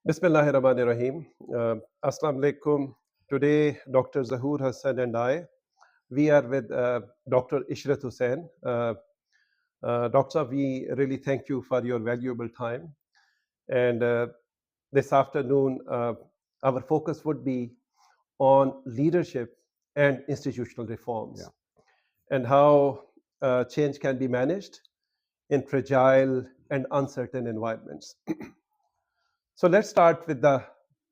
Bismillahirrahmanirrahim. Assalamu alaikum. Today, Dr. Zahoor Hassan and I, we are with Dr. Ishrat Hussain. Doctor, we really thank you for your valuable time. And this afternoon, our focus would be on leadership and institutional reforms and how change can be managed in fragile and uncertain environments. So let's start with the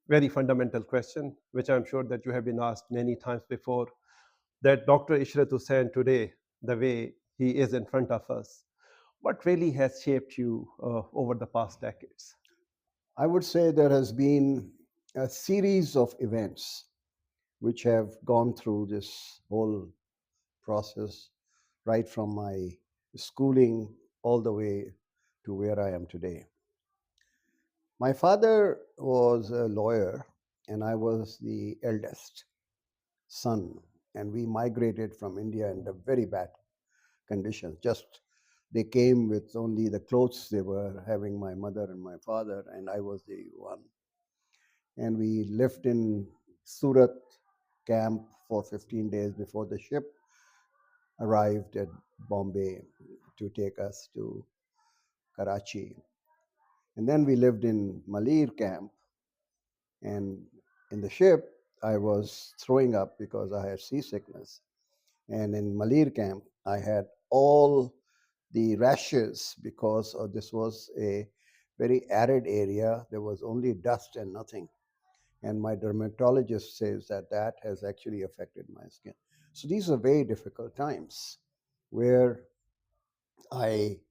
very fundamental question, which I'm sure that you have been asked many times before, that Dr. Ishrat Hussain today, the way he is in front of us, what really has shaped you over the past decades? I would say there has been a series of events which have gone through this whole process, right from my schooling all the way to where I am today. My father was a lawyer, and I was the eldest son, and we migrated from India under very bad conditions. Just they came with only the clothes they were having, my mother and my father, and I was the one. And we lived in Surat camp for 15 days before the ship arrived at Bombay to take us to Karachi. And then we lived in Malir camp. And in the ship, I was throwing up because I had seasickness. And in Malir camp, I had all the rashes because this was a very arid area. There was only dust and nothing. And my dermatologist says that that has actually affected my skin. So these are very difficult times where I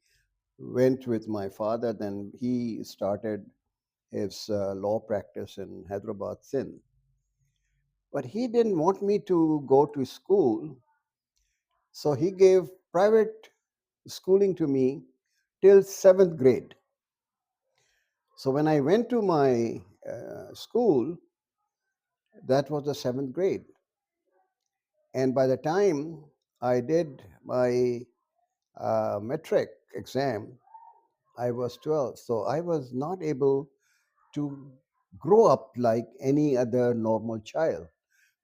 went with my father. Then he started his law practice in Hyderabad, Sindh. But he didn't want me to go to school, so he gave private schooling to me till seventh grade. So when I went to my school, that was the seventh grade. And by the time I did my metric exam, I was 12. So I was not able to grow up like any other normal child,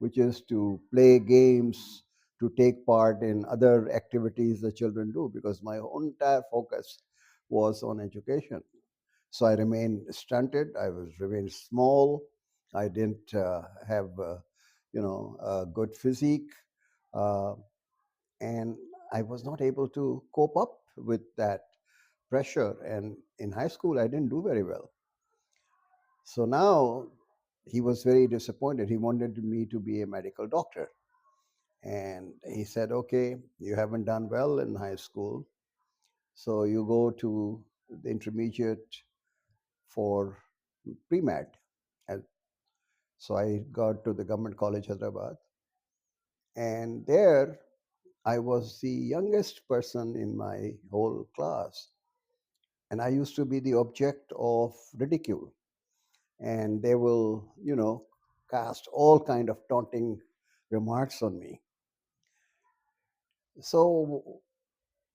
which is to play games, to take part in other activities the children do, because my whole entire focus was on education. So I remained stunted. I was remained small. I didn't have, a good physique. Uh, and I was not able to cope up with that pressure. And in high school, I didn't do very well. So now he was very disappointed. He wanted me to be a medical doctor. And he said, okay, you haven't done well in high school. So you go to the intermediate for pre med. So I got to the Government College, Hyderabad. And there I was the youngest person in my whole class. And I used to be the object of ridicule. And they will, cast all kind of taunting remarks on me. So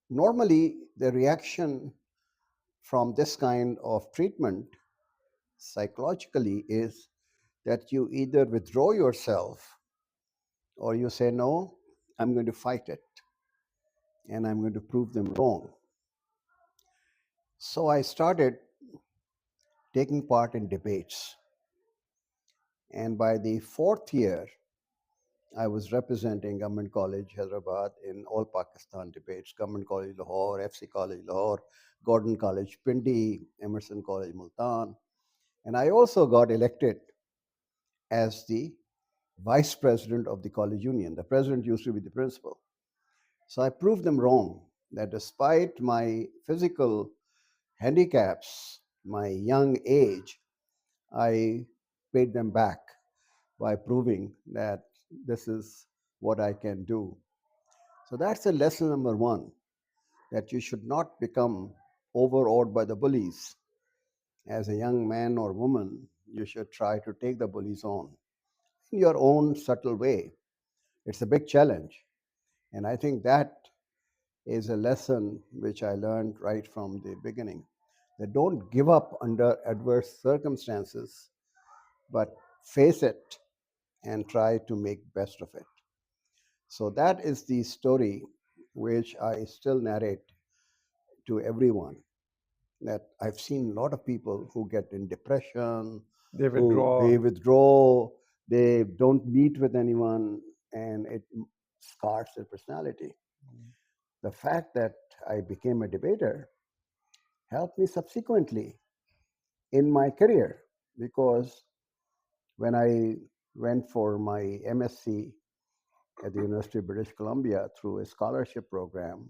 normally the reaction from this kind of treatment psychologically is that you either withdraw yourself or you say, no, I'm going to fight it and I'm going to prove them wrong. So I started taking part in debates. And by the fourth year, I was representing Government College, Hyderabad in all Pakistan debates, Government College Lahore, FC College Lahore, Gordon College Pindi, Emerson College Multan. And I also got elected as the vice president of the college union. The president used to be the principal. So I proved them wrong that despite my physical handicaps, my young age, I paid them back by proving that this is what I can do. So that's a lesson number one, that you should not become overawed by the bullies. As a young man or woman, you should try to take the bullies on in your own subtle way. It's a big challenge. And I think that is a lesson which I learned right from the beginning, that don't give up under adverse circumstances, but face it and try to make best of it. So that is the story which I still narrate to everyone, that I've seen a lot of people who get in depression, They who withdraw. they withdraw, they don't meet with anyone, and it scars their personality. The fact that I became a debater helped me subsequently in my career, because when I went for my MSc at the University of British Columbia through a scholarship program,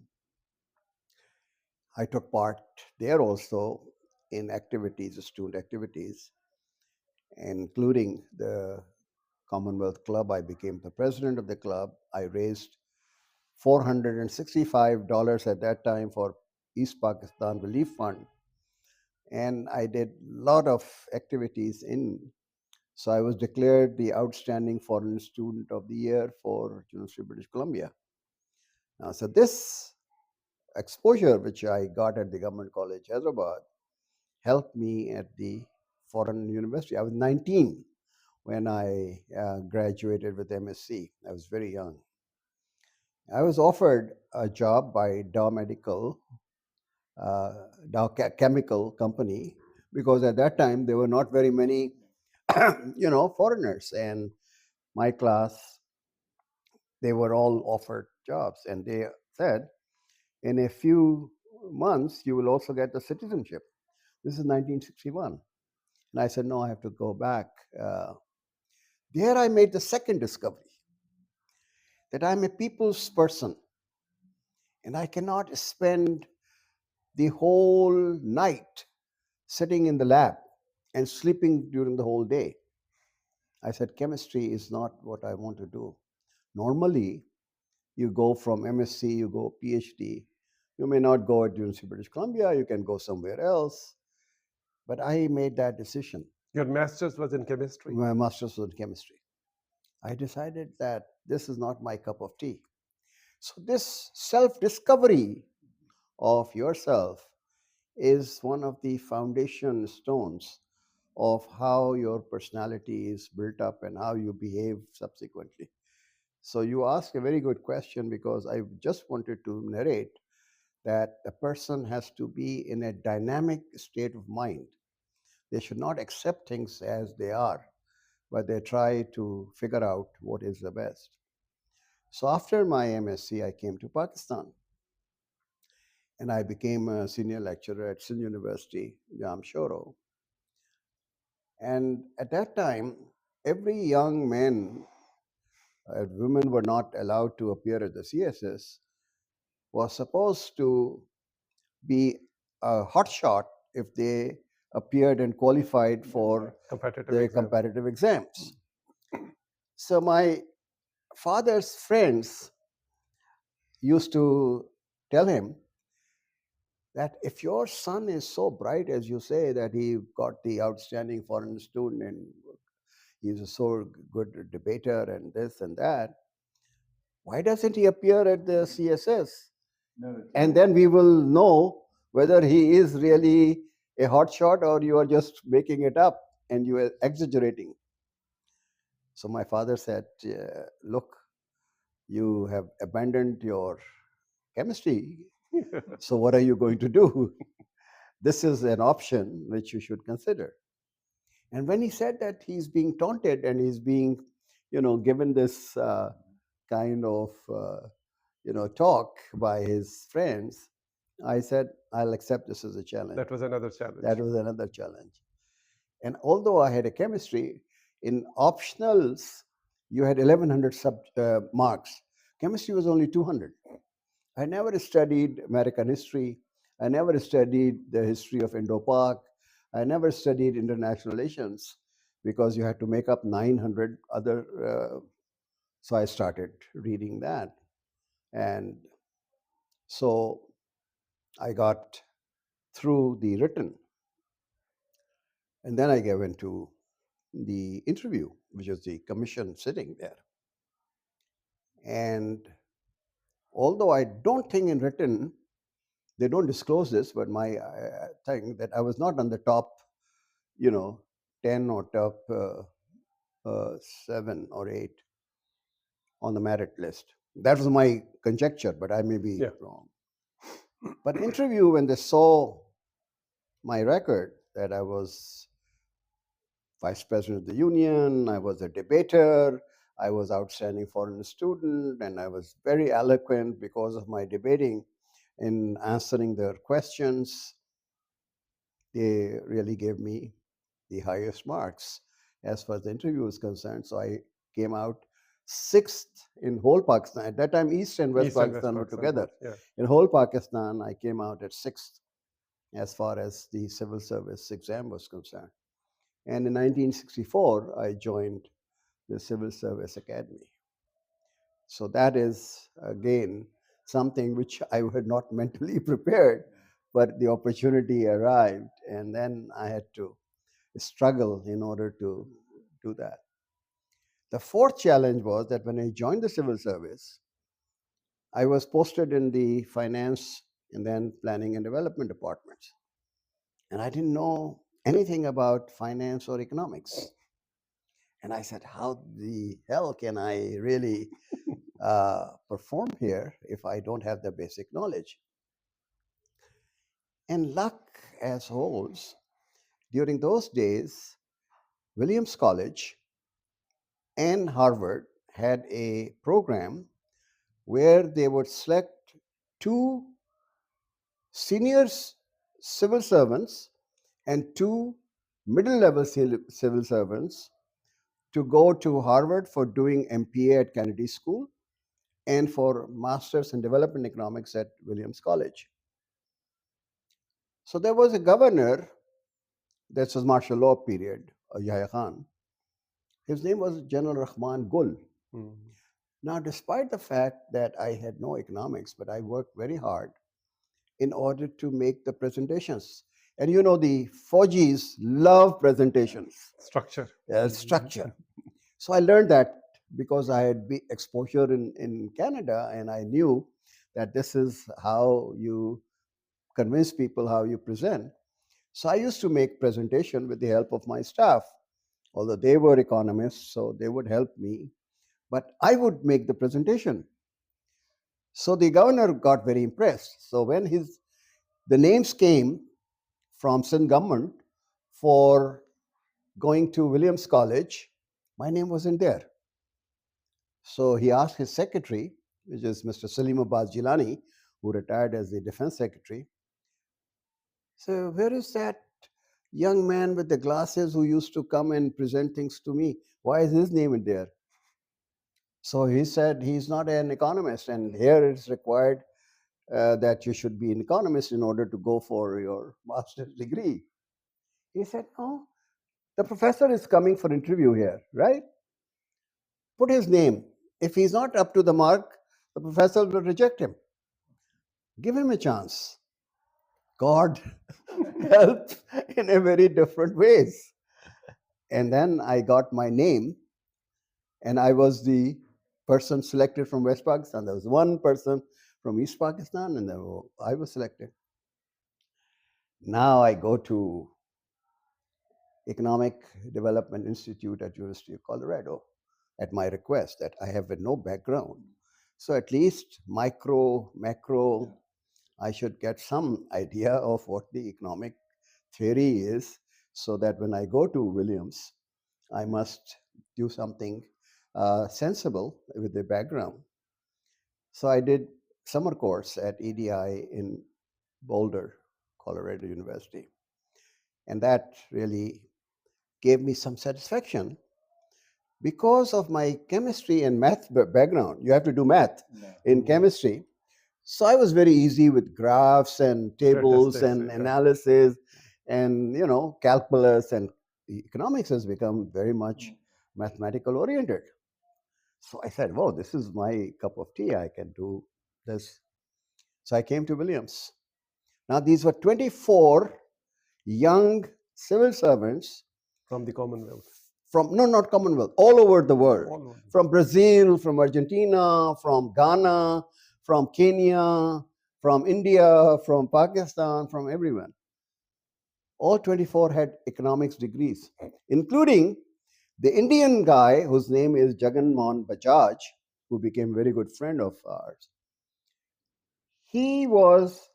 I took part there also in activities, student activities, including the Commonwealth Club. I became the president of the club. I raised $465 at that time for East Pakistan Relief Fund. And I did a lot of activities in. So I was declared the outstanding foreign student of the year for University of British Columbia. Now, so this exposure which I got at the Government College, Hyderabad, helped me at the foreign university. I was 19 when I graduated with MSc. I was very young. I was offered a job by Dow Medical, Chemical Company, because at that time there were not very many, foreigners, and my class, they were all offered jobs, and they said, in a few months you will also get the citizenship. This is 1961, and I said, no, I have to go back. There I made the second discovery, that I'm a people's person, and I cannot spend the whole night sitting in the lab and sleeping during the whole day. I said, chemistry is not what I want to do. Normally, you go from MSc, you go PhD. You may not go at University of British Columbia, you can go somewhere else. But I made that decision. Your master's was in chemistry. My master's was in chemistry. I decided that this is not my cup of tea. So this self-discovery of yourself is one of the foundation stones of how your personality is built up and how you behave subsequently. So you ask a very good question, because I just wanted to narrate that a person has to be in a dynamic state of mind. They should not accept things as they are, but they try to figure out what is the best. So after my MSc, I came to Pakistan, and I became a senior lecturer at Sindh University, Jamshoro. And at that time, every young man, women were not allowed to appear at the CSS, was supposed to be a hotshot if they appeared and qualified for Competitive the exam. competitive exams. So my father's friends used to tell him that if your son is so bright as you say, that he got the outstanding foreign student and he's a so good debater and this and that, why doesn't he appear at the CSS? And then we will know whether he is really a hotshot or you are just making it up and you are exaggerating. So my father said, look, you have abandoned your chemistry. So what are you going to do? This is an option which you should consider. And when he said that, he's being taunted and he's being, given this kind of, talk by his friends, I said, I'll accept this as a challenge. That was another challenge. That was another challenge. And although I had a chemistry, in optionals, you had 1100 marks. Chemistry was only 200. I never studied American history. I never studied the history of Indo-Pak. I never studied international relations, because you had to make up 900 other. So I started reading that. And so I got through the written. And then I went to the interview, which was the commission sitting there. And although I don't think in written they don't disclose this, but my thing that I was not on the top, 10 or top 7 or 8 on the merit list. That was my conjecture, but I may be wrong. But interview, when they saw my record, that I was vice president of the union, I was a debater, I was outstanding foreign student, and I was very eloquent because of my debating in answering their questions. They really gave me the highest marks as far as the interview is concerned. So I came out 6th in whole Pakistan. At that time, East and West Pakistan were together. In whole Pakistan, I came out at 6th as far as the civil service exam was concerned. And in 1964, I joined the Civil Service Academy. So that is, again, something which I had not mentally prepared, but the opportunity arrived, and then I had to struggle in order to do that. The fourth challenge was that when I joined the civil service, I was posted in the finance and then planning and development departments. And I didn't know anything about finance or economics. And I said, how the hell can I really perform here if I don't have the basic knowledge? And luck as holds, during those days, Williams College and Harvard had a program where they would select 2 senior civil servants and 2 middle-level civil servants to go to Harvard for doing MPA at Kennedy School and for Masters in Development Economics at Williams College. So there was a governor, that was martial law period, Yahya Khan. His name was General Rahman Gul. Now, despite the fact that I had no economics, but I worked very hard in order to make the presentations. And the Fauji's love presentations. Structure. Structure. So I learned that because I had exposure in Canada, and I knew that this is how you convince people, how you present. So I used to make presentation with the help of my staff, although they were economists, so they would help me. But I would make the presentation. So the governor got very impressed. So when the names came from Sindh government for going to Williams College, my name wasn't there. So he asked his secretary, which is Mr. Salim Abbas Jilani, who retired as the defense secretary. So where is that young man with the glasses who used to come and present things to me? Why is his name in there? So he said he's not an economist, and here it's required that you should be an economist in order to go for your master's degree. He said, oh, the professor is coming for interview here, right? Put his name. If he's not up to the mark, the professor will reject him. Give him a chance. God helped in a very different ways. And then I got my name, and I was the person selected from West Pakistan. There was one person from East Pakistan, and then I was selected. Now I go to Economic Development Institute at University of Colorado at my request, that I have no background. So at least macro, I should get some idea of what the economic theory is, so that when I go to Williams, I must do something sensible with the background. So I did summer course at EDI in Boulder, Colorado University. And that really gave me some satisfaction because of my chemistry and math background. You have to do math in chemistry. So I was very easy with graphs and tables and analysis and, calculus, and economics has become very much mathematical oriented. So I said, whoa, this is my cup of tea. I can do this. So I came to Williams. Now, these were 24 young civil servants. From the Commonwealth. Not Commonwealth, all over the world. From Brazil, from Argentina, from Ghana, from Kenya, from India, from Pakistan, from everyone. All 24 had economics degrees, including the Indian guy whose name is Jagan Mohan Bajaj, who became a very good friend of ours. He was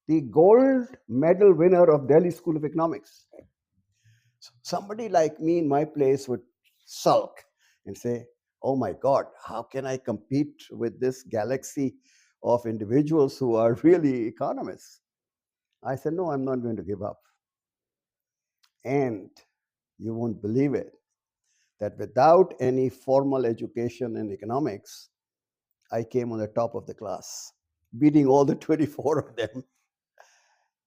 the gold medal winner of Delhi School of Economics. Somebody like me in my place would sulk and say, oh my God, how can I compete with this galaxy of individuals who are really economists? I said, no, I'm not going to give up. And you won't believe it, that without any formal education in economics, I came on the top of the class, beating all the 24 of them.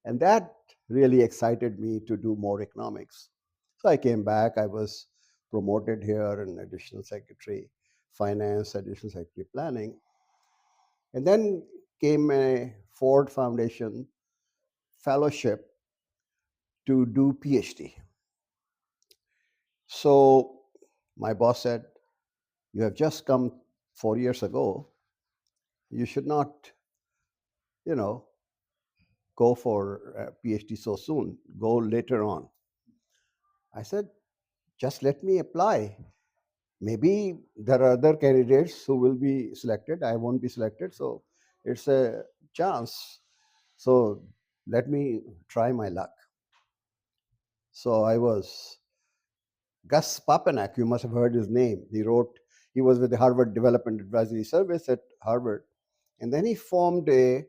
And that really excited me to do more economics. So I came back, I was promoted here in additional secretary, finance, additional secretary planning. And then came a Ford Foundation fellowship to do PhD. So my boss said, you have just come 4 years ago. You should not, go for a PhD so soon. Go later on. I said, just let me apply. Maybe there are other candidates who will be selected. I won't be selected. So it's a chance. So let me try my luck. So I was Gus Papanak, you must have heard his name. He was with the Harvard Development Advisory Service at Harvard. And then he formed a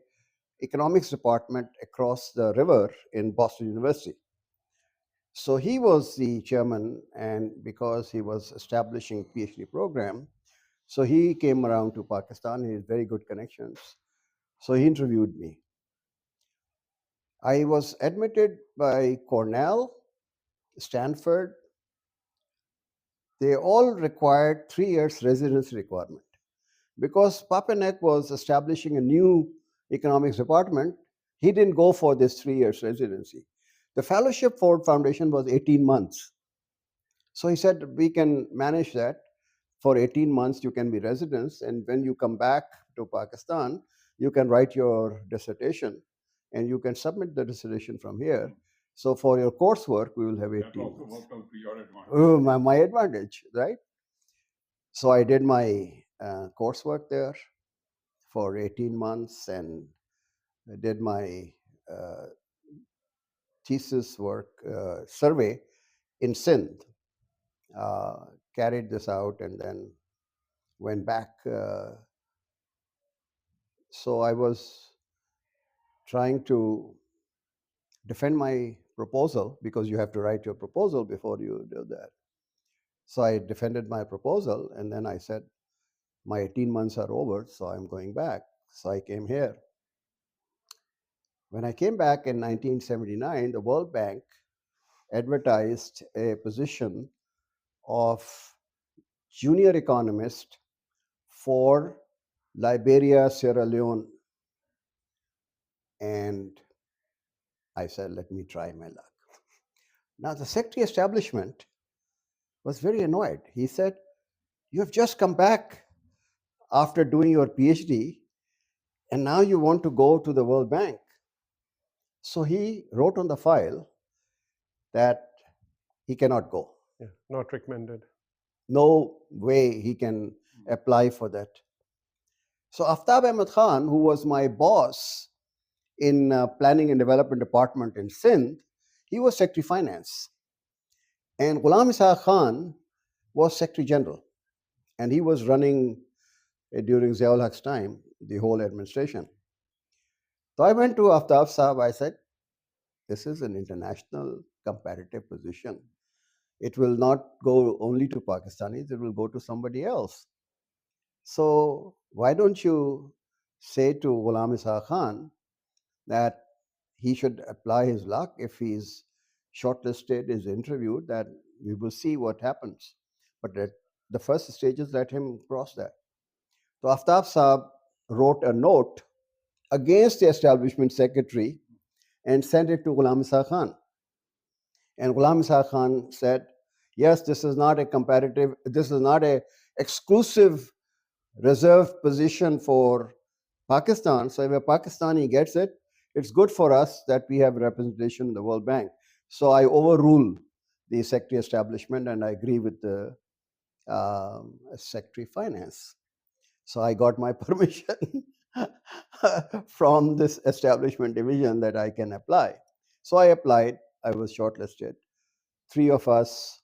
economics department across the river in Boston University. So he was the chairman, and because he was establishing PhD program, so he came around to Pakistan. He had very good connections. So he interviewed me. I was admitted by Cornell, Stanford. They all required 3 years residency requirement. Because Papanek was establishing a new economics department, he didn't go for this 3 years residency. The fellowship Ford Foundation was 18 months. So he said, we can manage that. For 18 months, you can be residents. And when you come back to Pakistan, you can write your dissertation and you can submit the dissertation from here. So for your coursework, we will have 18 months. Worked out to your advantage. Oh, my advantage, right? So I did my coursework there for 18 months and I did my thesis work survey in Sindh. Carried this out and then went back. So I was trying to defend my proposal because you have to write your proposal before you do that. So I defended my proposal and then I said, my 18 months are over, so I'm going back. So I came here. When I came back in 1979, the World Bank advertised a position of junior economist for Liberia, Sierra Leone. And I said, let me try my luck. Now, the secretary establishment was very annoyed. He said, you have just come back after doing your PhD, and now you want to go to the World Bank. So he wrote on the file that he cannot go. Yeah, not recommended. No way he can apply for that. So Aftab Ahmed Khan, who was my boss in Planning and Development Department in Sindh, he was Secretary Finance. And Ghulam Ishaq Khan was Secretary General. And he was running, during Ziaul Haq's time, the whole administration. So I went to Aftab Saab, I said, this is an international comparative position. It will not go only to Pakistanis, it will go to somebody else. So why don't you say to Ghulam Ishaq Khan that he should apply his luck? If he's shortlisted, is interviewed, that we will see what happens. But at the first stages, let him cross that. So Aftab Saab wrote a note against the establishment secretary and sent it to Ghulam Ishaq Khan. And Ghulam Ishaq Khan said, yes, this is not a exclusive reserved position for Pakistan. So if a Pakistani gets it, it's good for us that we have representation in the World Bank. So I overrule the secretary establishment and I agree with the secretary finance. So I got my permission from this establishment division that I can apply. So I applied. I was shortlisted. 3 of us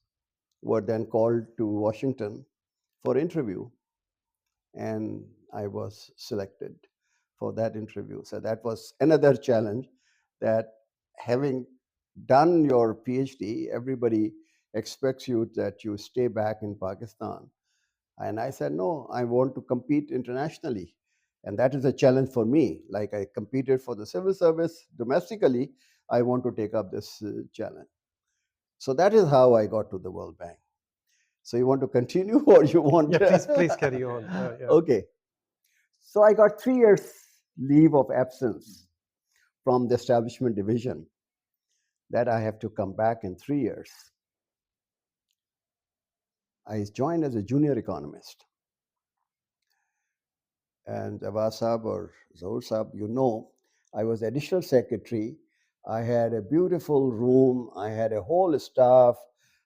were then called to Washington for interview, and I was selected for that interview. So that was another challenge, that having done your PhD, everybody expects you that you stay back in Pakistan. And I said, no, I want to compete internationally. And that is a challenge for me. Like I competed for the civil service domestically, I want to take up this challenge. So that is how I got to the World Bank. So you want to continue or you want Yeah, please carry on. Yeah. Okay. So I got 3 years leave of absence from the establishment division, that I have to come back in 3 years. I joined as a junior economist. And Jawad Sahab or Zahoor Sahab, you know, I was additional secretary. I had a beautiful room. I had a whole staff.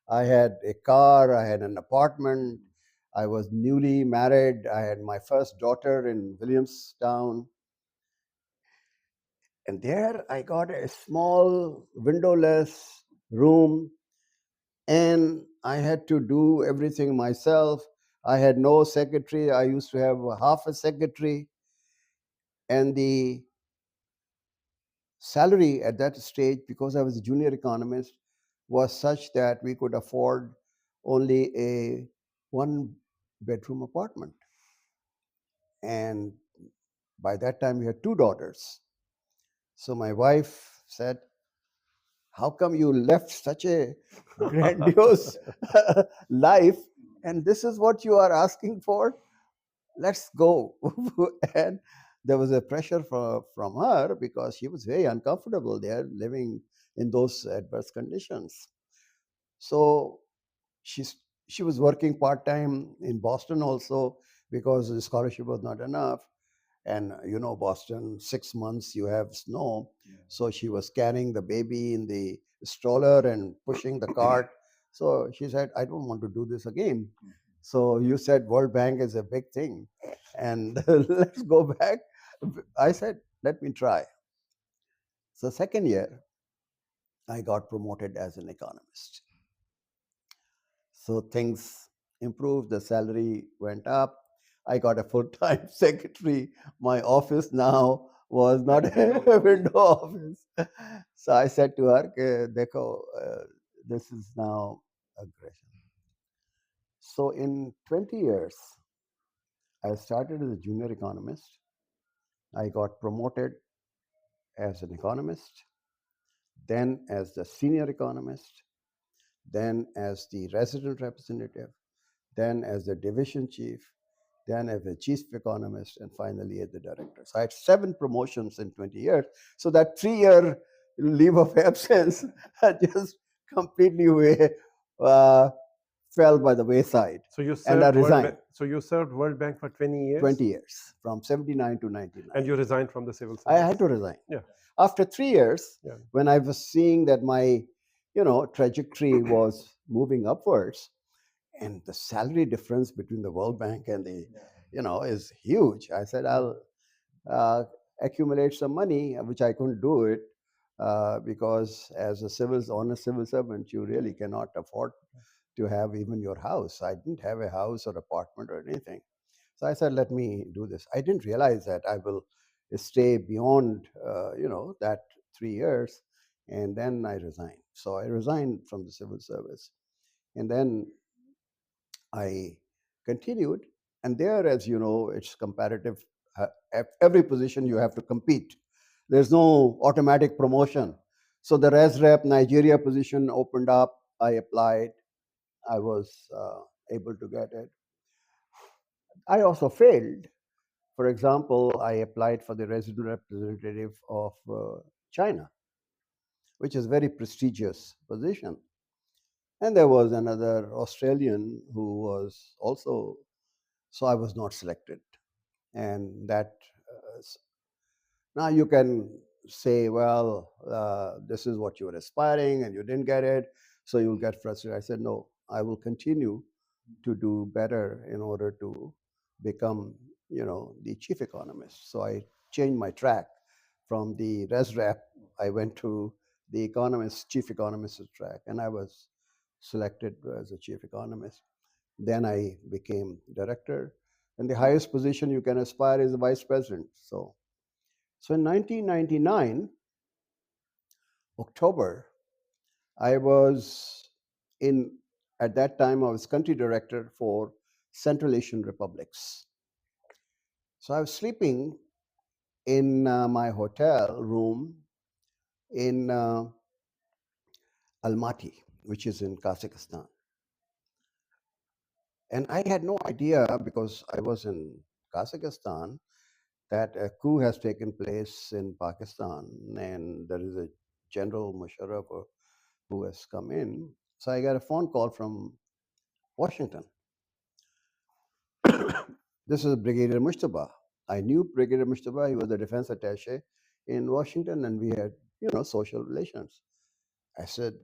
I had a car. I had an apartment. I was newly married. I had my first daughter in Williamstown. And there I got a small windowless room, and I had to do everything myself. I had no secretary. I used to have half a secretary. And the salary at that stage, because I was a junior economist, was such that we could afford only a 1-bedroom apartment. And by that time, we had 2 daughters. So my wife said, how come you left such a grandiose life, and this is what you are asking for? Let's go. And there was a pressure from her, because she was very uncomfortable there living in those adverse conditions. So she was working part-time in Boston also, because the scholarship was not enough. And you know, Boston, 6 months you have snow. So she was carrying the baby in the stroller and pushing the cart. So she said, I don't want to do this again. So you said World Bank is a big thing, and let's go back. I said, let me try. So second year, I got promoted as an economist. So things improved, the salary went up. I got a full-time secretary. My office now was not a window office. So I said to her, Dekho, this is now aggression. So in 20 years, I started as a junior economist. I got promoted as an economist, then as the senior economist, then as the resident representative, then as the division chief, then as the chief economist, and finally as the director. So I had 7 promotions in 20 years. So that 3-year leave of absence just completely fell by the wayside. So you And I served World Bank. resigned. So you served World Bank for 20 years. 20 years, from 79 to 99. And you resigned from the civil service. I had to resign. Yeah. After 3 years, Yeah. when I was seeing that my, trajectory was moving upwards, and the salary difference between the World Bank and the, is huge. I said, I'll accumulate some money, which I couldn't do it because as a honest civil servant, you really cannot afford to have even your house. I didn't have a house or apartment or anything. So I said, let me do this. I didn't realize that I will stay beyond, that 3 years. And then I resigned. So I resigned from the civil service. And then I continued. And there, as you know, it's comparative. Every position you have to compete. There's no automatic promotion. So the Res Rep Nigeria position opened up. I applied. I was able to get it. I also failed. For example, I applied for the resident representative of China, which is a very prestigious position. And there was another Australian who was also, so I was not selected. And that Now you can say, well, this is what you were aspiring and you didn't get it, so you'll get frustrated. I said, no, I will continue to do better in order to become, the chief economist. So I changed my track from the res rep. I went to the chief economist track, and I was selected as a chief economist. Then I became director, and the highest position you can aspire is the vice president. So in 1999, October, I was in, at that time, I was country director for Central Asian republics. So I was sleeping in my hotel room in Almaty, which is in Kazakhstan. And I had no idea, because I was in Kazakhstan, that a coup has taken place in Pakistan and there is a General Musharraf who has come in. So I got a phone call from Washington. This is Brigadier Mushtaba. I knew Brigadier Mushtaba. He was the defense attaché in Washington, and we had, social relations. I said,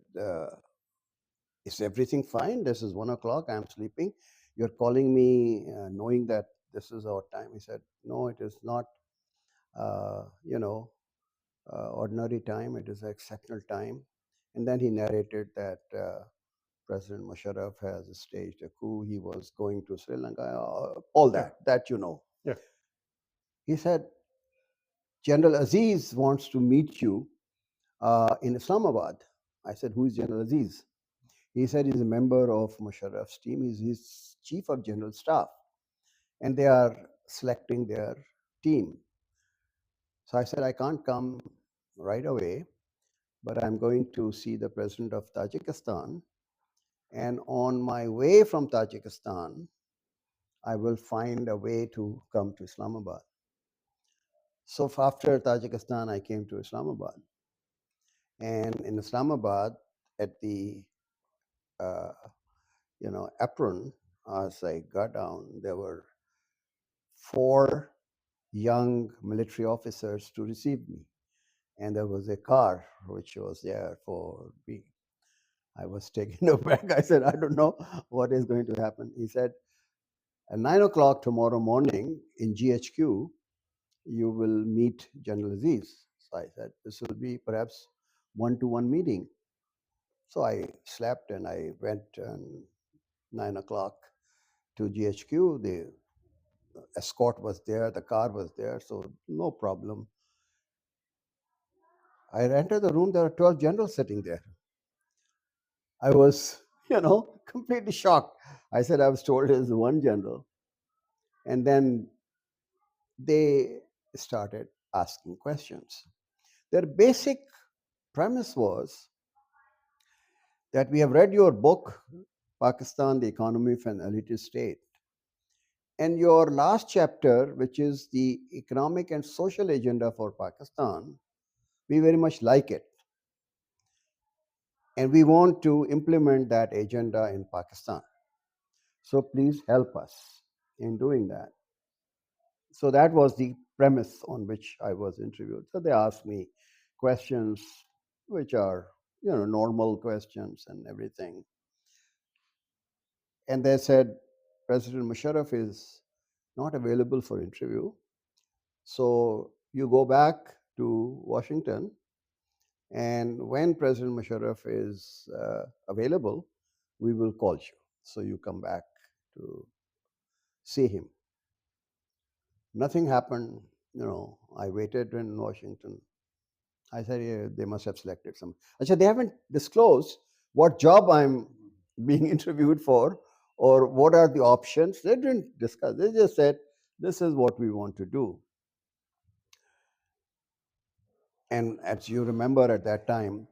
is everything fine? This is 1 o'clock. I'm sleeping. You're calling me knowing that this is our time. He said, no, it is not, ordinary time. It is exceptional time. And then he narrated that President Musharraf has staged a coup. He was going to Sri Lanka, all that, Yeah. He said, General Aziz wants to meet you in Islamabad. I said, who is General Aziz? He said he's a member of Musharraf's team. He's his chief of general staff. And they are selecting their team. So I said, I can't come right away, but I'm going to see the president of Tajikistan. And on my way from Tajikistan, I will find a way to come to Islamabad. So after Tajikistan, I came to Islamabad. And in Islamabad, at the apron, as I got down, there were 4 young military officers to receive me. And there was a car which was there for me. I was taken aback. I said, I don't know what is going to happen. He said, at 9 o'clock tomorrow morning in GHQ, you will meet General Aziz. So I said, this will be perhaps 1-to-1 meeting. So I slept and I went 9 o'clock to GHQ. The escort was there, the car was there, so no problem. I entered the room, there were 12 generals sitting there. I was, completely shocked. I said, I was told there's one general. And then they started asking questions. Their basic premise was that we have read your book, Pakistan, the Economy of an Elitist State. And your last chapter, which is the economic and social agenda for Pakistan, we very much like it. And we want to implement that agenda in Pakistan. So please help us in doing that. So that was the premise on which I was interviewed. So they asked me questions which are, normal questions and everything. And they said, President Musharraf is not available for interview. So you go back to Washington, and when President Musharraf is available, we will call you. So you come back to see him. Nothing happened. I waited in Washington. I said, yeah, they must have selected some. I said, they haven't disclosed what job I'm being interviewed for or what are the options. They didn't discuss. They just said, this is what we want to do. And as you remember, at that time,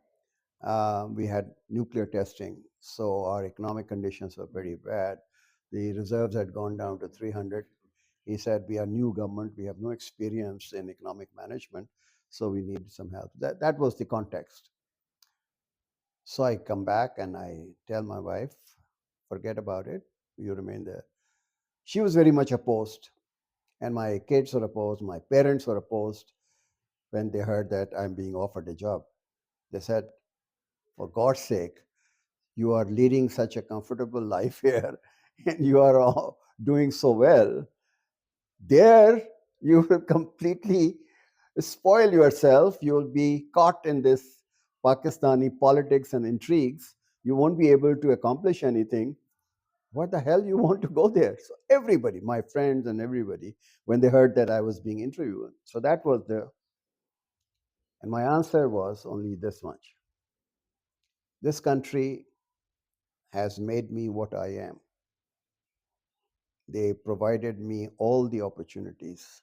we had nuclear testing. So our economic conditions were very bad. The reserves had gone down to 300. He said, we are new government. We have no experience in economic management. So we need some help. That was the context. So I come back and I tell my wife, forget about it. You remain there. She was very much opposed. And my kids were opposed, my parents were opposed when they heard that I'm being offered a job. They said, for God's sake, you are leading such a comfortable life here and you are all doing so well. There, you will completely spoil yourself. You will be caught in this Pakistani politics and intrigues. You won't be able to accomplish anything. What the hell you want to go there? So everybody, my friends and everybody, when they heard that I was being interviewed. So that was and my answer was only this much. This country has made me what I am. They provided me all the opportunities.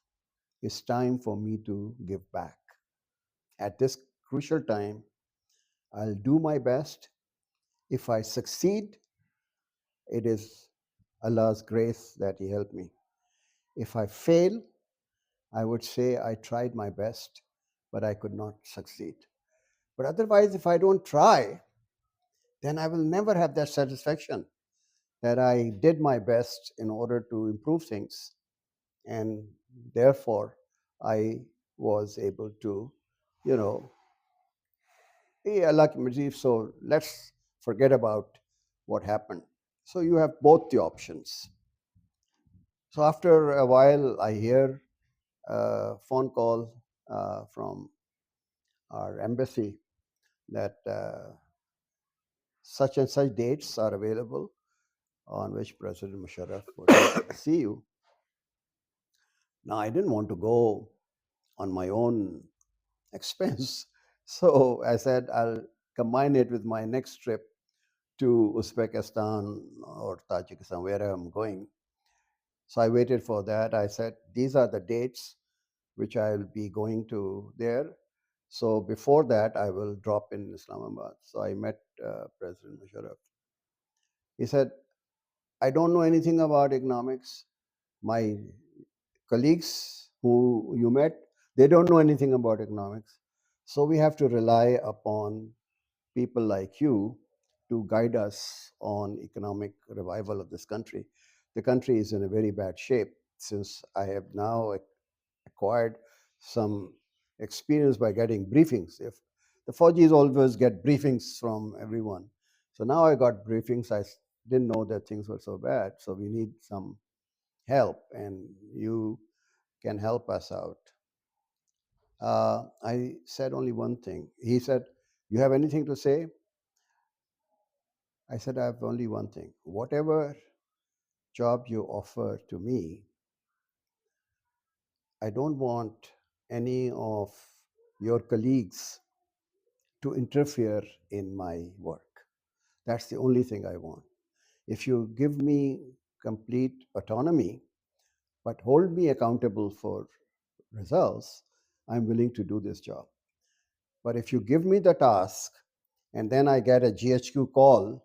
It's time for me to give back. At this crucial time, I'll do my best. If I succeed, it is Allah's grace that He helped me. If I fail, I would say I tried my best, but I could not succeed. But otherwise, if I don't try, then I will never have that satisfaction that I did my best in order to improve things. And therefore, I was able to, you know, hey, Allah Majid, so let's forget about what happened. So you have both the options. So after a while, I hear a phone call from our embassy that such and such dates are available on which President Musharraf would see you. Now, I didn't want to go on my own expense. So I said, I'll combine it with my next trip to Uzbekistan or Tajikistan, wherever I'm going. So I waited for that. I said, these are the dates which I'll be going to there. So before that, I will drop in Islamabad. So I met President Musharraf. He said, I don't know anything about economics. My colleagues who you met, they don't know anything about economics. So we have to rely upon people like you to guide us on economic revival of this country. The country is in a very bad shape since I have now acquired some experience by getting briefings. If the Fauji's always get briefings from everyone. So now I got briefings. I didn't know that things were so bad. So we need some help, and you can help us out. I said only one thing. He said, you have anything to say? I said, I have only one thing. Whatever job you offer to me, I don't want any of your colleagues to interfere in my work. That's the only thing I want. If you give me complete autonomy, but hold me accountable for results, I'm willing to do this job. But if you give me the task and then I get a GHQ call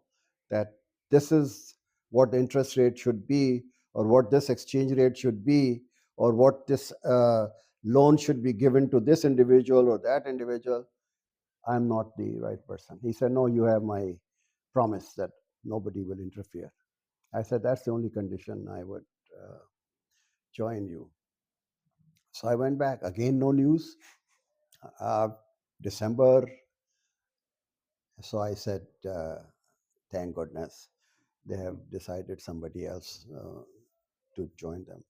that this is what the interest rate should be, or what this exchange rate should be, or what this loan should be given to this individual or that individual, I'm not the right person. He said, no, you have my promise that nobody will interfere. I said, that's the only condition I would join you. So I went back. Again, no news. December. So I said, thank goodness they have decided somebody else to join them.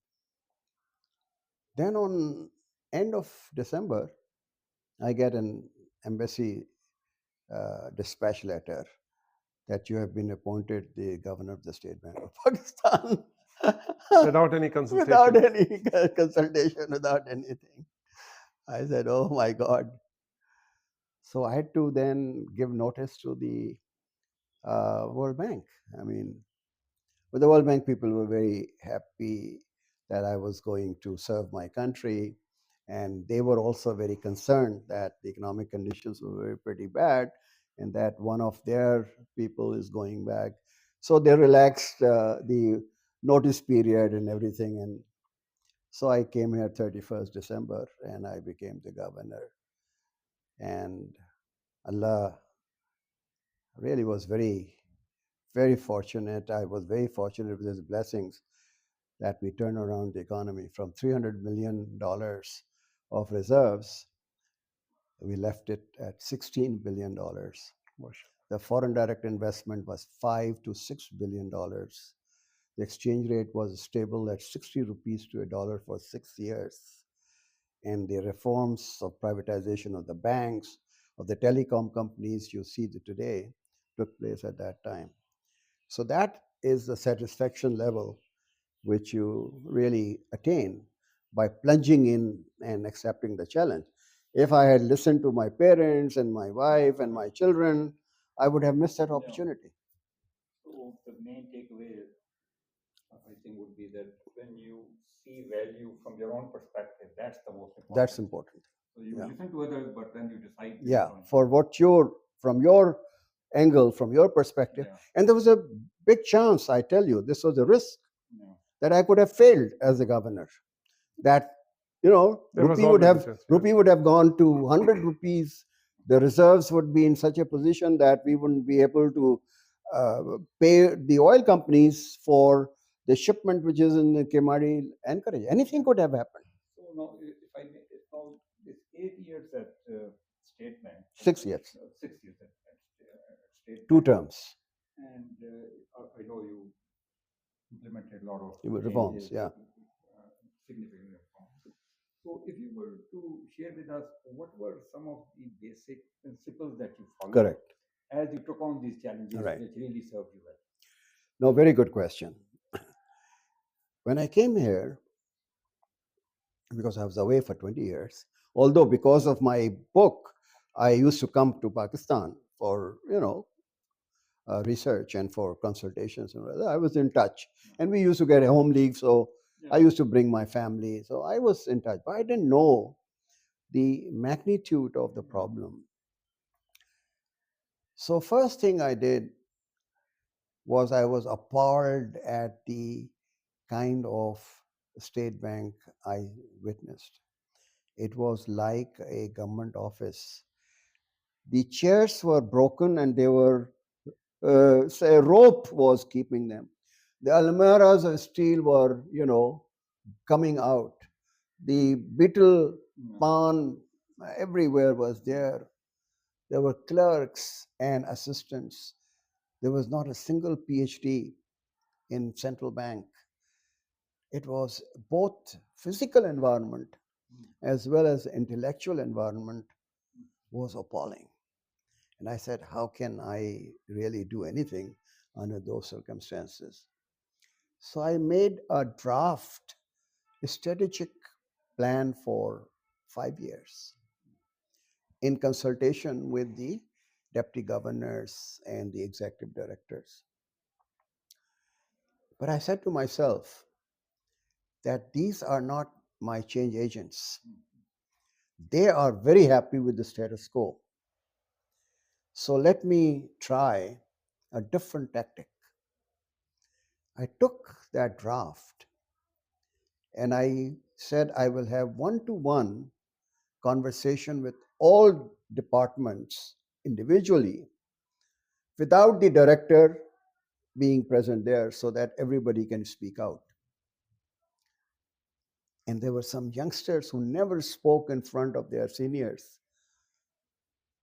Then on end of December, I get an embassy dispatch letter that you have been appointed the governor of the State Bank of Pakistan. Without any consultation. Without any consultation, without anything. I said, oh my God. So I had to then give notice to the World Bank. I mean, but the World Bank people were very happy that I was going to serve my country. And they were also very concerned that the economic conditions were very pretty bad and that one of their people is going back. So they relaxed the notice period and everything. And so I came here 31st December and I became the governor. And Allah really was very, very fortunate. I was very fortunate with His blessings that we turn around the economy from $300 million of reserves. We left it at $16 billion. The foreign direct investment was $5 to $6 billion. The exchange rate was stable at 60 rupees to a dollar for 6 years. And the reforms of privatization of the banks, of the telecom companies you see today took place at that time. So that is the satisfaction level which you really attain by plunging in and accepting the challenge. If I had listened to my parents and my wife and my children, I would have missed that opportunity. So the main takeaway, I think, would be that when you see value from your own perspective, that's the most important. That's important. So you listen to others, but then you decide. Yeah, for what from your angle, from your perspective. Yeah. And there was a big chance, I tell you, this was a risk that I could have failed as a governor. That, rupee would have gone to 100 rupees. The reserves would be in such a position that we wouldn't be able to pay the oil companies for the shipment which is in Kemari Anchorage. Anything could have happened. So now, if I may, now this 8 years at State Bank. 6 years. 6 years at State Bank. 2 terms. And I know you implemented a lot of reforms, significant reforms. So if you were to share with us, what were some of the basic principles that you followed? Correct. As you took on these challenges, right, which really served you well? No, very good question. When I came here, because I was away for 20 years, although because of my book, I used to come to Pakistan for, research and for consultations. And I was in touch. And we used to get a home league, so I used to bring my family. So I was in touch. But I didn't know the magnitude of the problem. So first thing I did was I was appalled at the kind of state bank I witnessed. It was like a government office. The chairs were broken and they were, say, a rope was keeping them. The almirahs of steel were, coming out. The beetle pan everywhere was there. There were clerks and assistants. There was not a single PhD in central bank. It was both physical environment as well as intellectual environment was appalling. And I said, how can I really do anything under those circumstances? So I made a draft, a strategic plan for 5 years in consultation with the deputy governors and the executive directors. But I said to myself that these are not my change agents. They are very happy with the status quo. So let me try a different tactic. I took that draft and I said I will have one-to-one conversation with all departments individually without the director being present there so that everybody can speak out. And there were some youngsters who never spoke in front of their seniors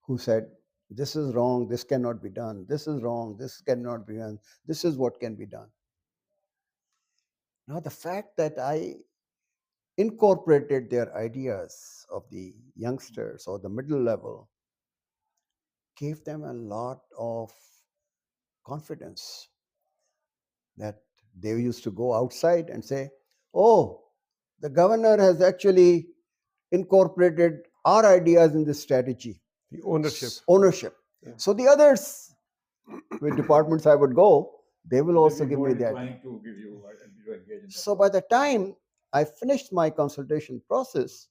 who said, this is wrong, this cannot be done, this is wrong, this cannot be done, this is what can be done. Now, the fact that I incorporated their ideas of the youngsters or the middle level gave them a lot of confidence that they used to go outside and say, oh, the governor has actually incorporated our ideas in this strategy. The ownership. Ownership. Yeah. So the others, with departments I would go, they will also give me that. So by the time I finished my consultation process,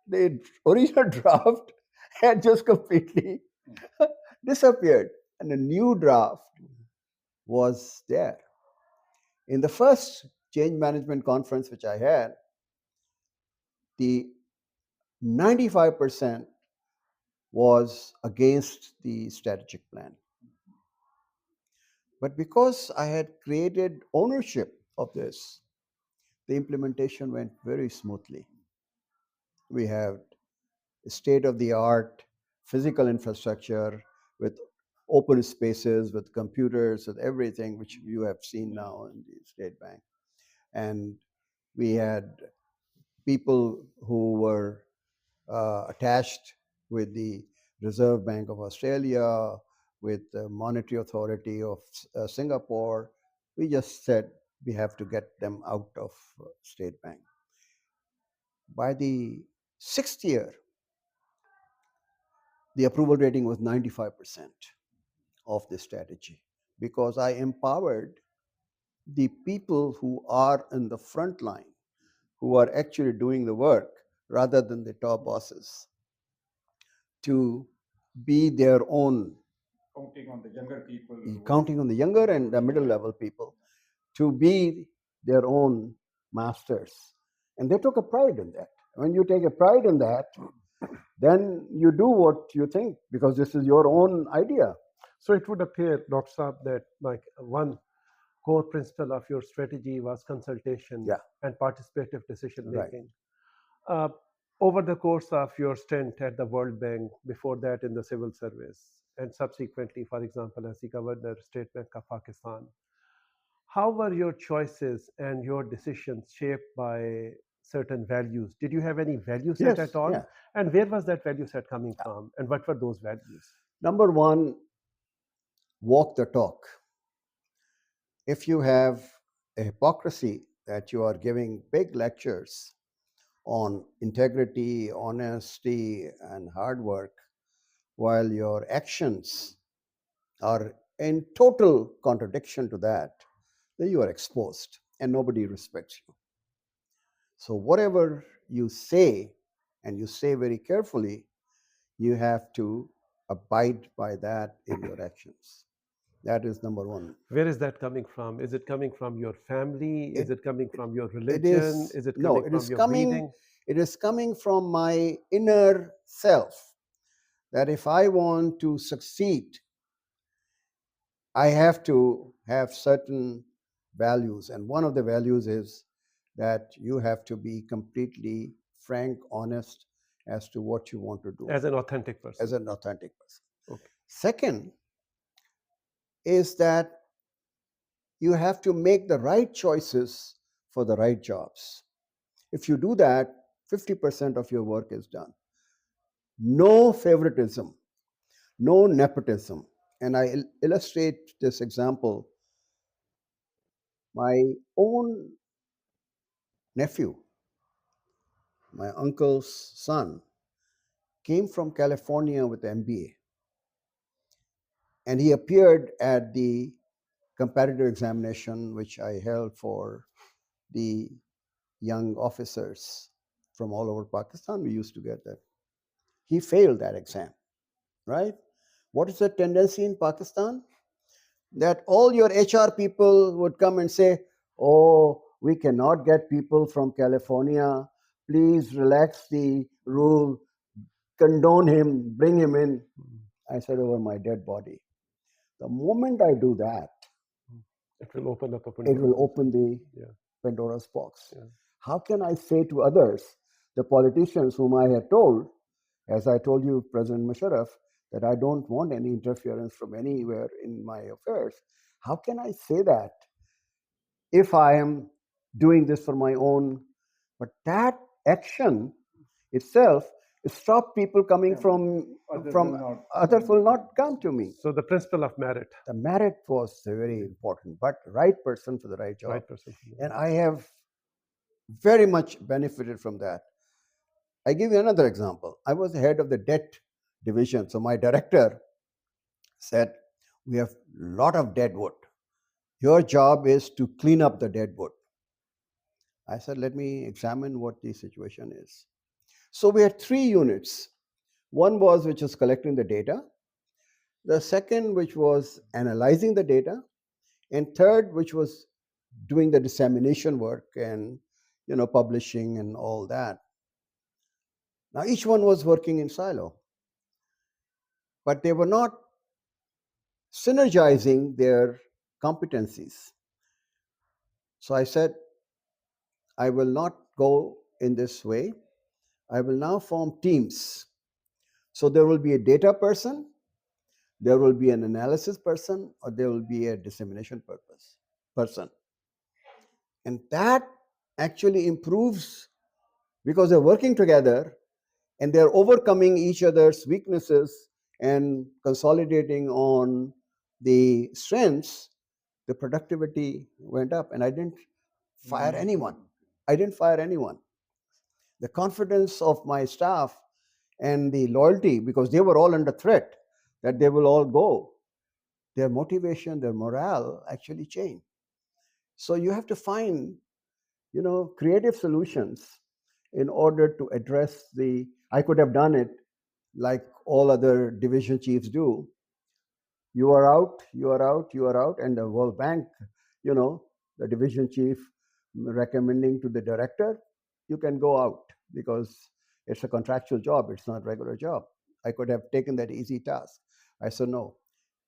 the original draft had just completely disappeared and a new draft was there. In the first change management conference which I had, the 95% was against the strategic plan. But because I had created ownership of this, The implementation went very smoothly. We have state-of-the-art physical infrastructure with open spaces, with computers, with everything, which you have seen now in the State Bank. And we had people who were attached with the Reserve Bank of Australia, with the Monetary Authority of Singapore. We just said we have to get them out of State Bank. By the 6th year, the approval rating was 95% of the strategy, because I empowered the people who are in the front line, who are actually doing the work rather than the top bosses, to be their own, counting on the younger people, counting on the younger and the middle level people to be their own masters. And they took a pride in that. When you take a pride in that, then you do what you think, because this is your own idea. So it would appear, Dr. Saab, that like one core principle of your strategy was consultation and participative decision making. Right. Over the course of your stint at the World Bank, before that in the civil service, and subsequently, for example, as the Governor, State Bank of Pakistan, how were your choices and your decisions shaped by certain values? Did you have any value set at all? Yeah. And where was that value set coming from? And what were those values? Number one, walk the talk. If you have a hypocrisy that you are giving big lectures on integrity, honesty, and hard work, while your actions are in total contradiction to that, then you are exposed and nobody respects you. So whatever you say, and you say very carefully, you have to abide by that in your actions. That is number one. Where is that coming from? Is it coming from your family? Is it coming from your religion? Is it coming from your breeding? It is coming from my inner self, that if I want to succeed, I have to have certain values. And one of the values is that you have to be completely frank, honest as to what you want to do. As an authentic person. As an authentic person. Okay. Second is that you have to make the right choices for the right jobs. If you do that, 50% of your work is done. No favoritism, no nepotism. And I illustrate this example. My own nephew, my uncle's son, came from California with MBA. And he appeared at the competitive examination, which I held for the young officers from all over Pakistan. We used to get that. He failed that exam, right? What is the tendency in Pakistan? That all your HR people would come and say, oh, we cannot get people from California. Please relax the rule, condone him, bring him in. I said, over my dead body. The moment I do that, it will open up a Pandora. It will open the Pandora's box. Yeah. How can I say to others, the politicians whom I had told, as I told you, President Musharraf, that I don't want any interference from anywhere in my affairs? How can I say that if I am doing this for my own? But that action itself stop people coming from others will not come to me. So the principle of merit. The merit was very important, but right person for the right job. Right person. And I have very much benefited from that. I give you another example. I was the head of the debt division. So my director said, we have a lot of dead wood. Your job is to clean up the dead wood. I said, let me examine what the situation is. So we had 3 units. One was which was collecting the data. The second, which was analyzing the data. And third, which was doing the dissemination work and publishing and all that. Now, each one was working in silo, but they were not synergizing their competencies. So I said, I will not go in this way. I will now form teams. So there will be a data person, there will be an analysis person, or there will be a dissemination person. And that actually improves because they're working together and they're overcoming each other's weaknesses and consolidating on the strengths. The productivity went up, and I didn't fire anyone. I didn't fire anyone. The confidence of my staff and the loyalty, because they were all under threat that they will all go, their motivation, their morale actually changed. So you have to find, creative solutions in order to address I could have done it like all other division chiefs do. You are out, you are out, you are out, and the World Bank, the division chief recommending to the director, you can go out because it's a contractual job, it's not a regular job. I could have taken that easy task. I said, no,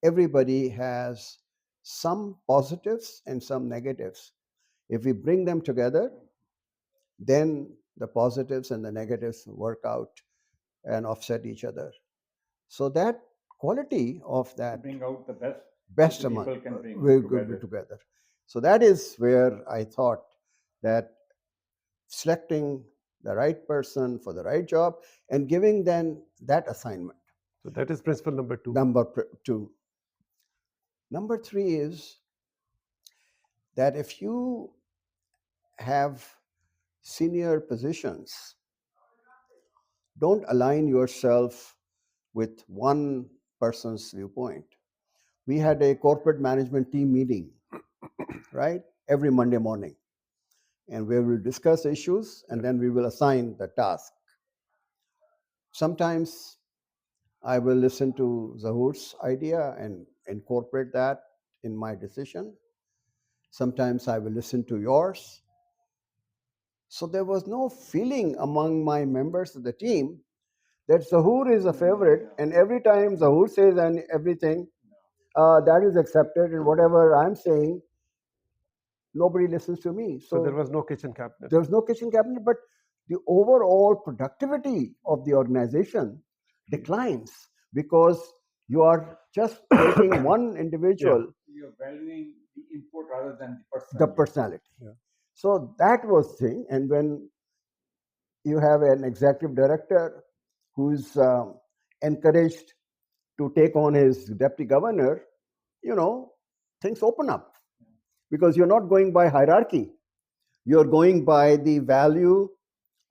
everybody has some positives and some negatives. If we bring them together, then the positives and the negatives work out and offset each other. So that quality of that bring out the best among people can bring will be together. So that is where I thought that selecting the right person for the right job and giving them that assignment. So that is principle number 2. Number 2. Number 3 is that if you have senior positions, don't align yourself with one person's viewpoint. We had a corporate management team meeting, right, every Monday morning, and we will discuss issues and then we will assign the task. Sometimes I will listen to Zahoor's idea and incorporate that in my decision. Sometimes I will listen to yours. So there was no feeling among my members of the team that Zahoor is a favorite, and every time Zahoor says and everything, that is accepted, and whatever I'm saying, nobody listens to me. So there was no kitchen cabinet. There was no kitchen cabinet, but the overall productivity of the organization declines because you are just taking one individual. You're valuing the input rather than the personality. Yeah. So that was thing. And when you have an executive director who's encouraged to take on his deputy governor, things open up because you're not going by hierarchy. You're going by the value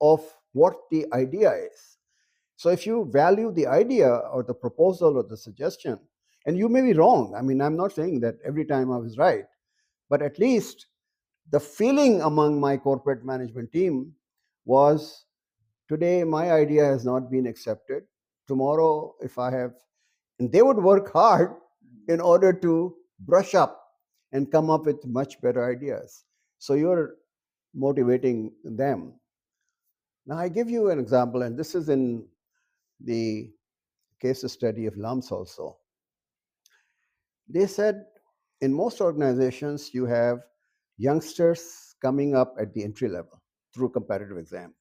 of what the idea is. So if you value the idea or the proposal or the suggestion, and you may be wrong, I mean, I'm not saying that every time I was right, but at least the feeling among my corporate management team was, today my idea has not been accepted. Tomorrow, if I have, and they would work hard in order to brush up and come up with much better ideas. So you're motivating them. Now I give you an example, and this is in the case study of LUMS also. They said in most organizations you have youngsters coming up at the entry level through competitive exam,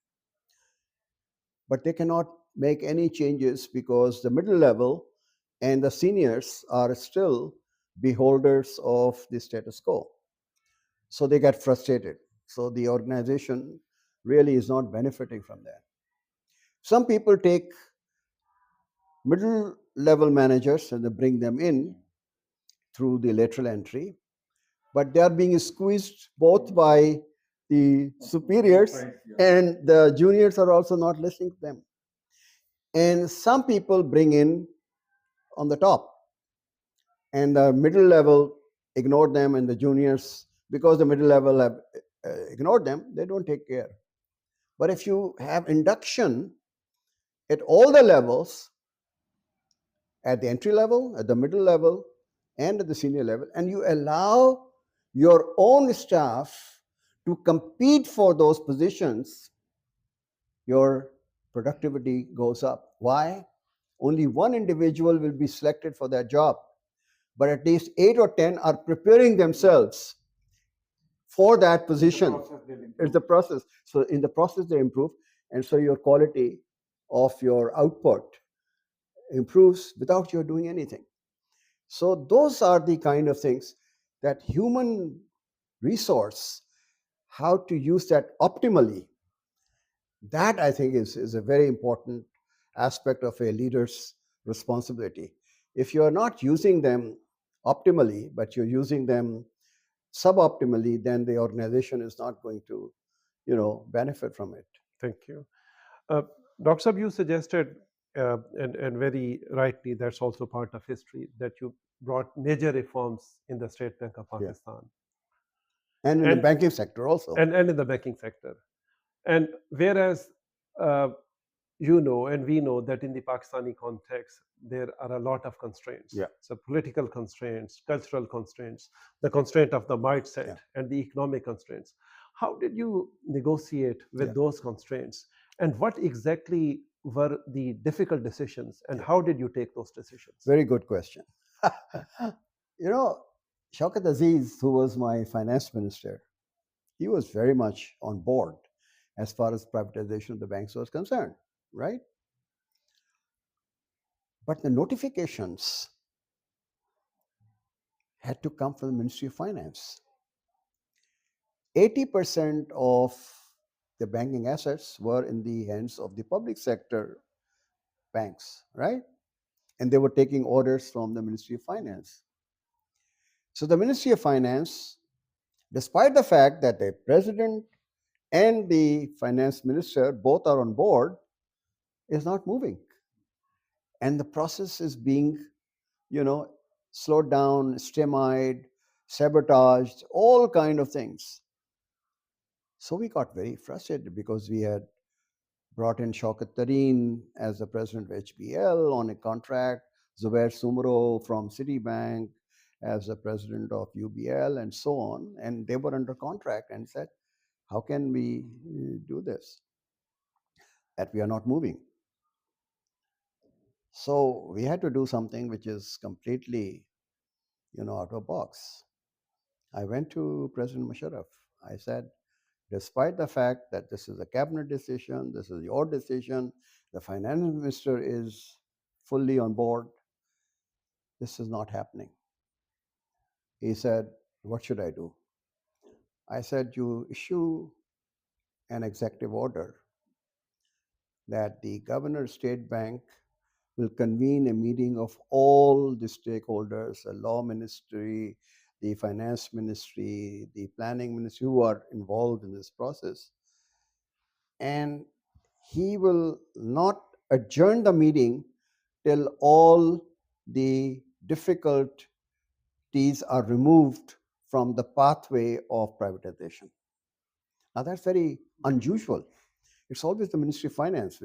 but they cannot make any changes because the middle level and the seniors are still beholders of the status quo. So they get frustrated. So the organization really is not benefiting from that. Some people take middle level managers and they bring them in through the lateral entry, but they are being squeezed both by the superiors and the juniors are also not listening to them. And some people bring in on the top and the middle level ignore them, and the juniors, because the middle level have ignored them, they don't take care. But if you have induction at all the levels, at the entry level, at the middle level, and at the senior level, and you allow your own staff to compete for those positions, your productivity goes up. Why? Only one individual will be selected for that job, but at least 8 or 10 are preparing themselves for that position. It's the process. So in the process, they improve. And so your quality of your output improves without your doing anything. So those are the kind of things that human resource, how to use that optimally, that I think is a very important aspect of a leader's responsibility. If you are not using them optimally, but you're using them suboptimally, then the organization is not going to, benefit from it. Thank you. Uh, Dr. Saab, you suggested, and very rightly, that's also part of history, that you brought major reforms in the State Bank of Pakistan. And in the banking sector also. And in the banking sector. And whereas you know, and we know that in the Pakistani context, there are a lot of constraints. Yeah. So political constraints, cultural constraints, the constraint of the mindset, and the economic constraints. How did you negotiate with those constraints? And what exactly were the difficult decisions? And how did you take those decisions? Very good question. Shaukat Aziz, who was my finance minister, he was very much on board as far as privatization of the banks was concerned, right? But the notifications had to come from the Ministry of Finance. 80% of the banking assets were in the hands of the public sector banks, right? And they were taking orders from the Ministry of Finance. So the Ministry of Finance, despite the fact that the president and the finance minister both are on board, is not moving. And the process is being, slowed down, stymied, sabotaged, all kind of things. So we got very frustrated because we had brought in Shaukat Tareen as the president of HBL on a contract, Zubair Sumro from Citibank as the president of UBL, and so on. And they were under contract and said, how can we do this? That we are not moving. So we had to do something which is completely, out of the box. I went to President Musharraf. I said, despite the fact that this is a cabinet decision, this is your decision, the finance minister is fully on board, this is not happening. He said, what should I do? I said, you issue an executive order that the governor State Bank will convene a meeting of all the stakeholders, the law ministry, the finance ministry, the planning ministry, who are involved in this process. And he will not adjourn the meeting till all the difficulties are removed from the pathway of privatization. Now that's very unusual. It's always the Ministry of Finance,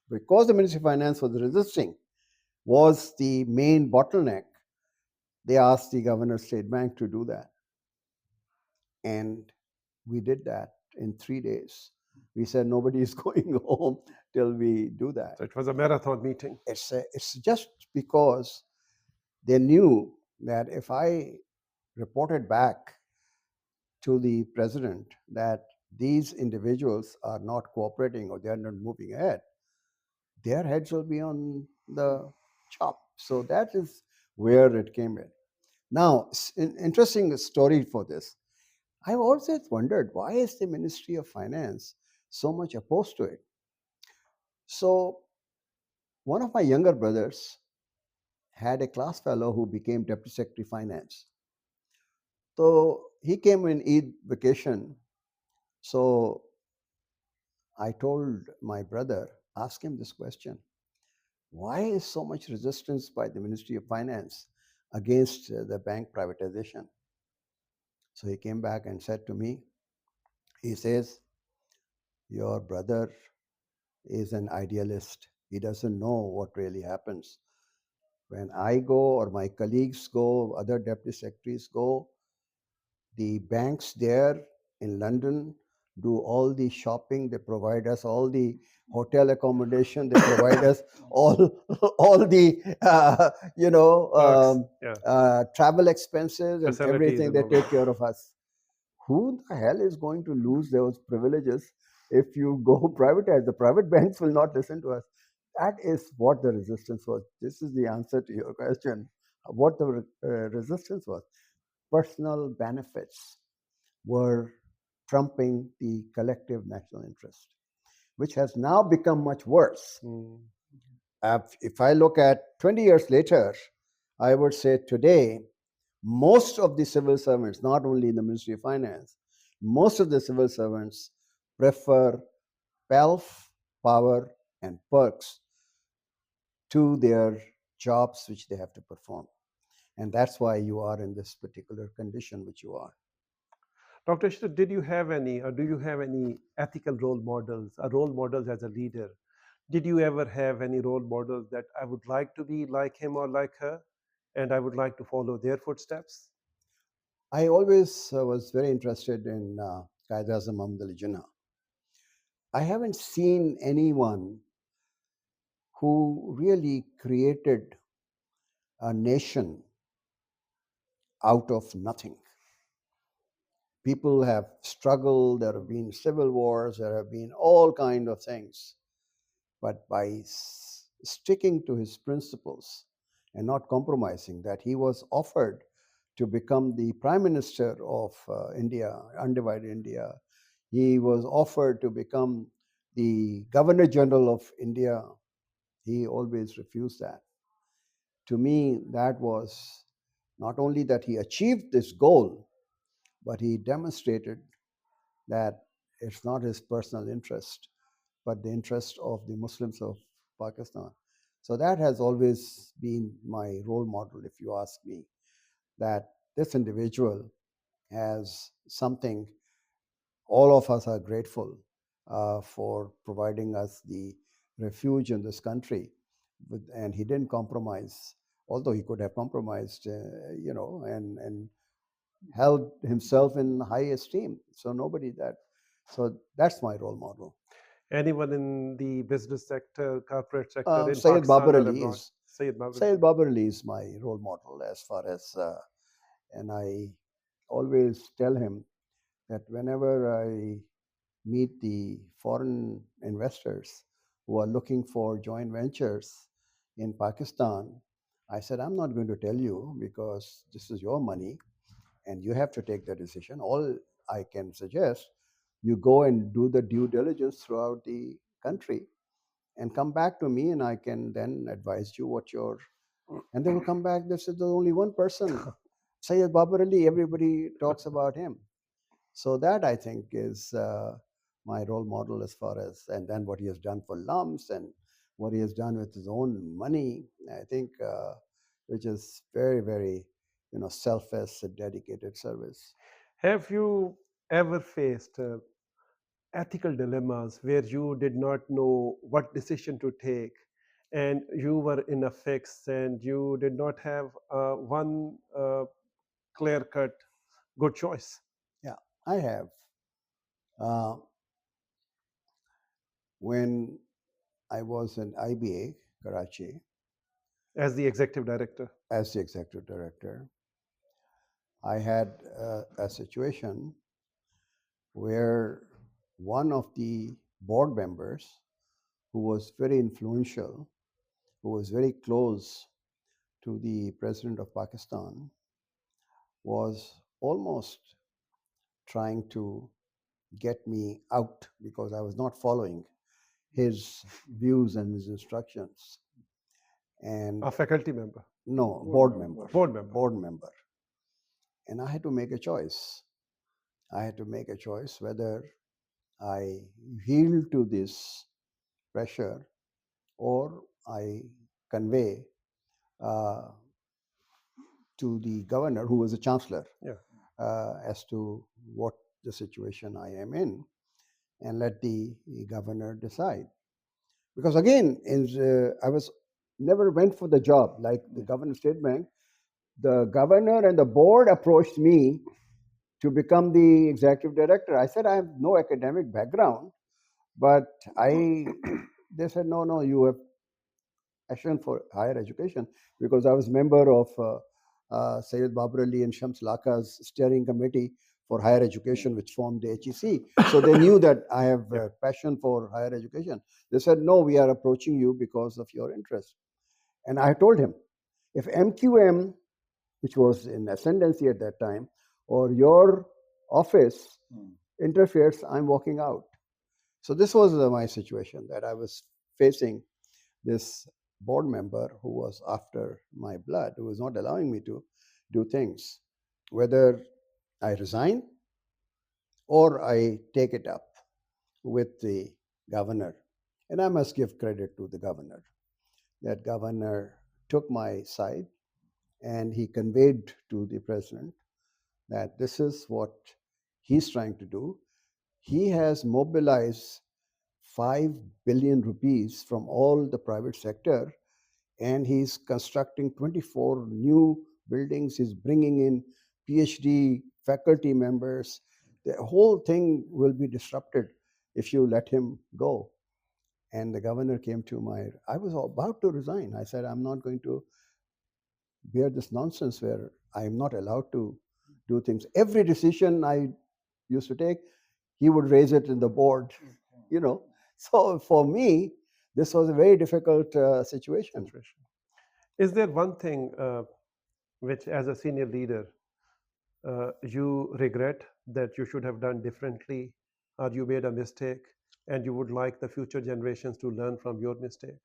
because the Ministry of Finance was resisting, was the main bottleneck. They asked the Governor of State Bank to do that. And we did that in 3 days. We said nobody is going home till we do that. So it was a marathon meeting. It's just because they knew that if I reported back to the president that these individuals are not cooperating or they are not moving ahead, their heads will be on the chop. So that is where it came in. Now, interesting story for this. I've always wondered, why is the Ministry of Finance so much opposed to it? So one of my younger brothers had a class fellow who became Deputy Secretary of Finance. So he came in Eid vacation. So I told my brother, ask him this question. Why is so much resistance by the Ministry of Finance against the bank privatization? So he came back and said to me, he says, your brother is an idealist. He doesn't know what really happens. When I go or my colleagues go, other deputy secretaries go, the banks there in London do all the shopping, they provide us all the hotel accommodation, they provide us all the travel expenses and everything, they take care of us. who the hell is going to lose those privileges if you go privatize? The private banks will not listen to us. That is what the resistance was. This is the answer to your question. What the resistance was. Personal benefits were trumping the collective national interest, which has now become much worse. If I look at 20 years later, I would say today, most of the civil servants, not only in the Ministry of Finance, most of the civil servants prefer pelf, power, and perks to their jobs which they have to perform. And that's why you are in this particular condition which you are. Dr. Ishrat, did you have any, or do you have any ethical role models, or role models as a leader? Did you ever have any role models that I would like to be like him or like her, and I would like to follow their footsteps? I always was very interested in Qaid-e-Azam Muhammad Ali Jinnah. I haven't seen anyone who really created a nation out of nothing. People have struggled, there have been civil wars, there have been all kinds of things. But by sticking to his principles and not compromising, that he was offered to become the Prime Minister of India, undivided India. He was offered to become the Governor General of India. He always refused that. To me, that was not only that he achieved this goal, but he demonstrated that it's not his personal interest, but the interest of the Muslims of Pakistan. So that has always been my role model, if you ask me, that this individual has something. All of us are grateful for providing us the refuge in this country, and he didn't compromise, although he could have compromised, and held himself in high esteem. So nobody that. So that's my role model. Anyone in the business sector, corporate sector in Syed Pakistan Babar or Ali abroad? is Syed Babar Ali. is my role model as far as, and I always tell him that whenever I meet the foreign investors who are looking for joint ventures in Pakistan, I said, I'm not going to tell you because this is your money and you have to take the decision. All I can suggest, you go and do the due diligence throughout the country and come back to me, and I can then advise you what your. And they will come back. This is the only one person, Syed Babar Ali. Everybody talks about him. So that I think is my role model as far as, and then what he has done for lumps and what he has done with his own money. I think, which is very, very, selfless, dedicated service. Have you ever faced ethical dilemmas where you did not know what decision to take, and you were in a fix and you did not have one clear cut good choice? Yeah, I have. Uh, when I was in IBA, Karachi, As the executive director? as the executive director, I had a situation where one of the board members, who was very influential, who was very close to the president of Pakistan, was almost trying to get me out because I was not following his views and his instructions. And A faculty member? no, board member. Board member. Board member. And I had to make a choice. I had to make a choice whether I yield to this pressure or I convey to the governor, who was a chancellor, Yeah. as to what the situation I am in, and let the governor decide. Because again, I was never went for the job like the governor of State Bank. The governor and the board approached me to become the executive director. I said I have no academic background, but they said no, you have passion for higher education, because I was member of Syed Babar Ali and Shams Laka's steering committee for higher education, which formed the HEC. So they knew that I have a passion for higher education. They said, no, we are approaching you because of your interest. And I told him, if MQM, which was in ascendancy at that time, or your office interferes, I'm walking out. So this was my situation, that I was facing this board member who was after my blood, who was not allowing me to do things, whether I resign or I take it up with the governor. And I must give credit to the governor. That governor took my side and he conveyed to the president that this is what he's trying to do. He has mobilized 5 billion rupees from all the private sector, and he's constructing 24 new buildings. He's bringing in PhD faculty members. The whole thing will be disrupted if you let him go. And the governor came to I was about to resign. I said, I'm not going to bear this nonsense where I'm not allowed to do things. Every decision I used to take, he would raise it in the board, you know. So for me, this was a very difficult situation. Is there one thing which, as a senior leader, you regret that you should have done differently, or you made a mistake and you would like the future generations to learn from your mistake?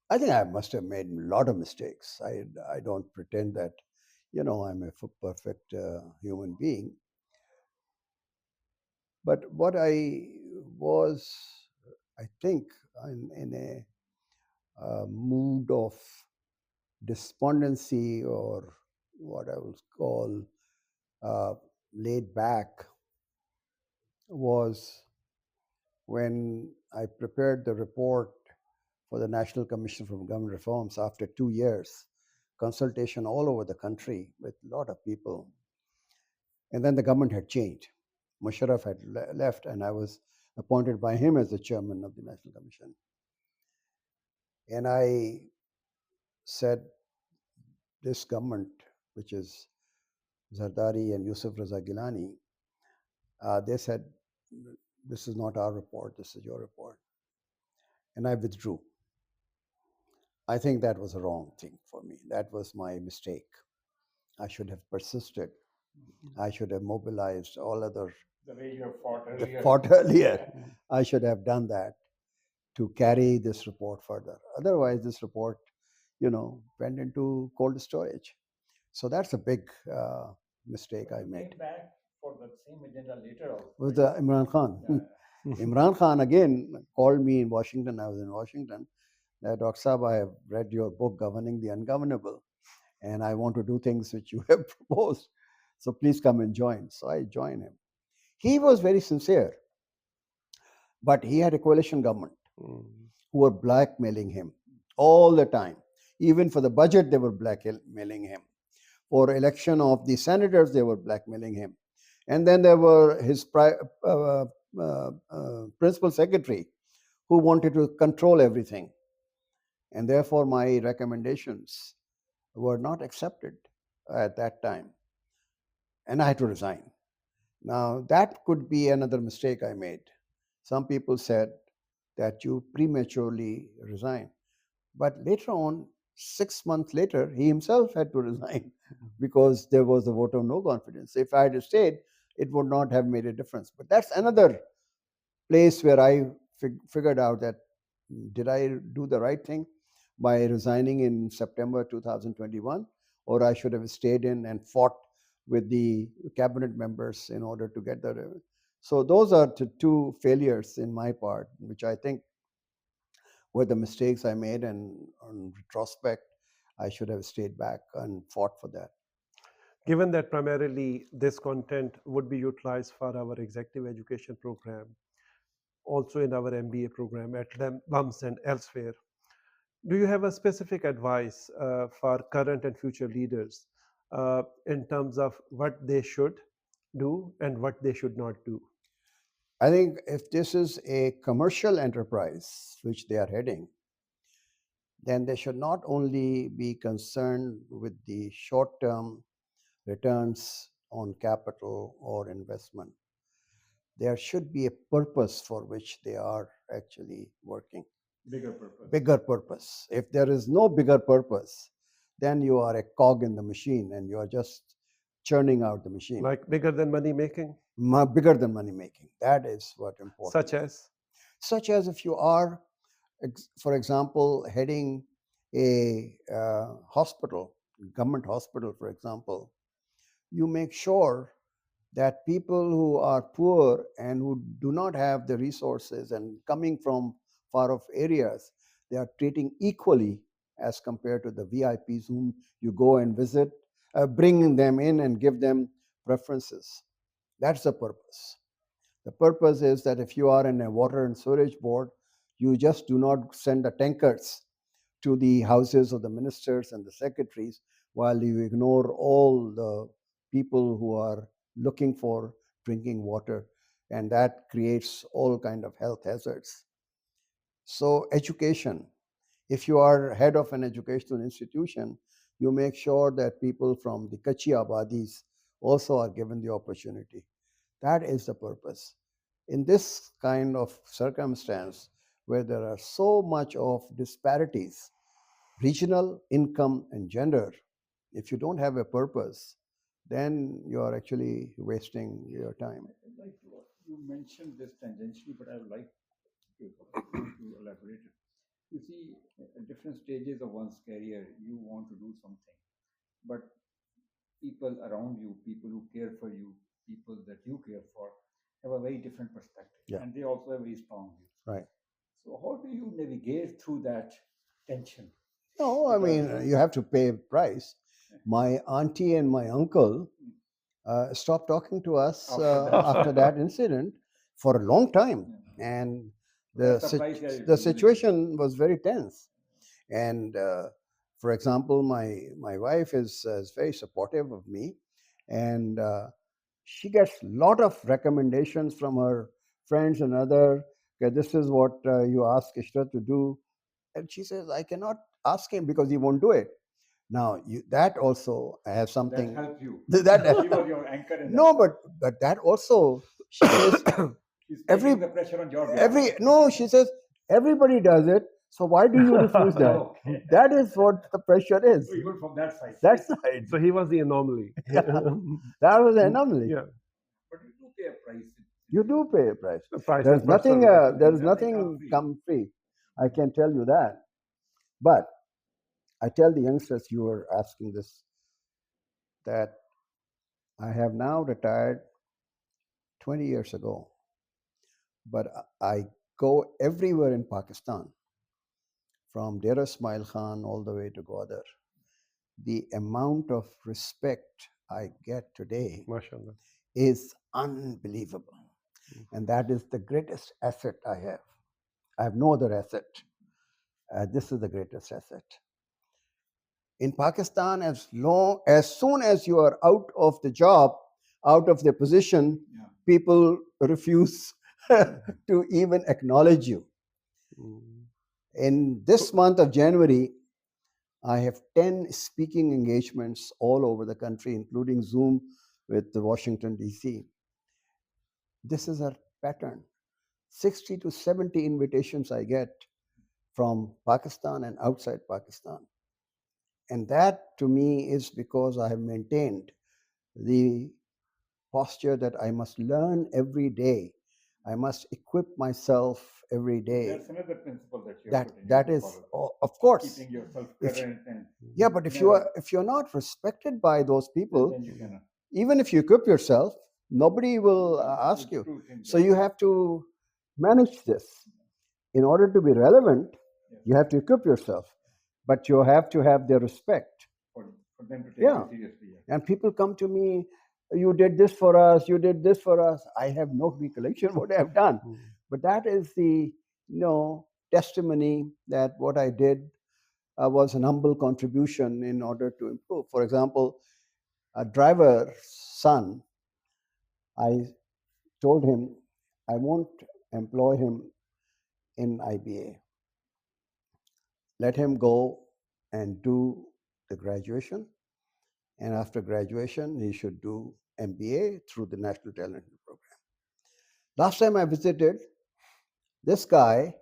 I think I must have made a lot of mistakes. I don't pretend that, you know, I'm a perfect human being. But what I was, I think, in a mood of despondency, or what I would call laid back, was when I prepared the report for the National Commission for Government Reforms after 2 years, consultation all over the country with a lot of people. And then the government had changed. Musharraf had left, and I was appointed by him as the chairman of the National Commission. And I said, this government, which is Zardari and Yusuf Raza Gilani, they said, this is not our report, this is your report. And I withdrew. I think that was a wrong thing for me. That was my mistake. I should have persisted. I should have mobilized all other. The way you have fought earlier. Fought earlier. I should have done that to carry this report further. Otherwise, this report, you know, went into cold storage. So that's a big mistake I made. Came back for the same agenda later also. With Imran Khan. Imran Khan again called me in Washington. I was in Washington. Dr. Saab, I have read your book, Governing the Ungovernable, and I want to do things which you have proposed. So please come and join. So I joined him. He was very sincere, but he had a coalition government who were blackmailing him all the time. Even for the budget, they were blackmailing him. For election of the senators, they were blackmailing him. And then there were his principal secretary who wanted to control everything. And therefore, my recommendations were not accepted at that time. And I had to resign. Now, that could be another mistake I made. Some people said that you prematurely resign. But later on, 6 months later, he himself had to resign because there was a vote of no confidence. If I had stayed, it would not have made a difference. But that's another place where I figured out that did I do the right thing by resigning in September 2021, or I should have stayed in and fought with the cabinet members in order to get the. So those are the two failures in my part, which I think were the mistakes I made, and on retrospect, I should have stayed back and fought for that. Given that primarily this content would be utilized for our executive education program, also in our MBA program at LUMS and elsewhere, do you have a specific advice for current and future leaders in terms of what they should do and what they should not do? I think if this is a commercial enterprise which they are heading, then they should not only be concerned with the short-term returns on capital or investment. There should be a purpose for which they are actually working. Bigger purpose. Bigger purpose. If there is no bigger purpose, then you are a cog in the machine and you are just churning out the machine. Like bigger than money making? Bigger than money making. That is what important. Such as? Such as if you are, for example, heading a hospital, government hospital, for example, you make sure that people who are poor and who do not have the resources and coming from far off areas, they are treating equally as compared to the VIPs whom you go and visit, bringing them in and give them preferences. That's the purpose. The purpose is that if you are in a water and sewerage board, you just do not send the tankers to the houses of the ministers and the secretaries while you ignore all the people who are looking for drinking water, and that creates all kind of health hazards. So education, if you are head of an educational institution, you make sure that people from the Kachi Abadis also are given the opportunity. That is the purpose. In this kind of circumstance where there are so much of disparities, regional, income, and gender, if you don't have a purpose, then you are actually wasting your time. I'd like to, you mentioned this tangentially, but I would like to elaborate it. You see, at different stages of one's career, you want to do something, but people around you, people who care for you, people that you care for, have a very different perspective, and they also have very strong views. Right. So how do you navigate through that tension? No, I mean, you have to pay a price. My auntie and my uncle stopped talking to us after that incident for a long time. And the situation was very tense. And for example, my wife is very supportive of me. And she gets a lot of recommendations from her friends and other. Okay, this is what you ask Ishrat to do. And she says, I cannot ask him because he won't do it. Now, that also I have something. That helped you. That She was your anchor in no, that. but that also, she says, She's taking the pressure on your behalf. no, she says, everybody does it. So why do you refuse that? Okay. That is what the pressure is. So even from that side. That side. So he was the anomaly. That was an anomaly. Yeah. But you do pay a price. You do pay a price. The price There's is nothing. personal. There's nothing come free. I can tell you that. But I tell the youngsters, you were asking this, that I have now retired 20 years ago, but I go everywhere in Pakistan, from Dera Ismail Khan all the way to Gwadar. The amount of respect I get today Mashallah. is unbelievable. And that is the greatest asset I have. I have no other asset. This is the greatest asset. In Pakistan, as soon as you are out of the job, out of the position, people refuse to even acknowledge you. In this month of January, I have 10 speaking engagements all over the country, including Zoom with Washington, D.C. This is a pattern. 60 to 70 invitations I get from Pakistan and outside Pakistan. And that, to me, is because I have maintained the posture that I must learn every day. I must equip myself every day. That's another principle that you that is, of course, keeping yourself current and but if you're not respected by those people, then you cannot. Even if you equip yourself, nobody will ask you. So you have to manage this. In order to be relevant, you have to equip yourself, but you have to have their respect. For them to take you seriously. And people come to me, you did this for us, you did this for us. I have no recollection what I have done. But that is the testimony that what I did was an humble contribution in order to improve. For example, a driver's son, I told him I won't employ him in IBA. Let him go and do the graduation. And after graduation, he should do MBA through the National Talent Program. Last time I visited, this guy,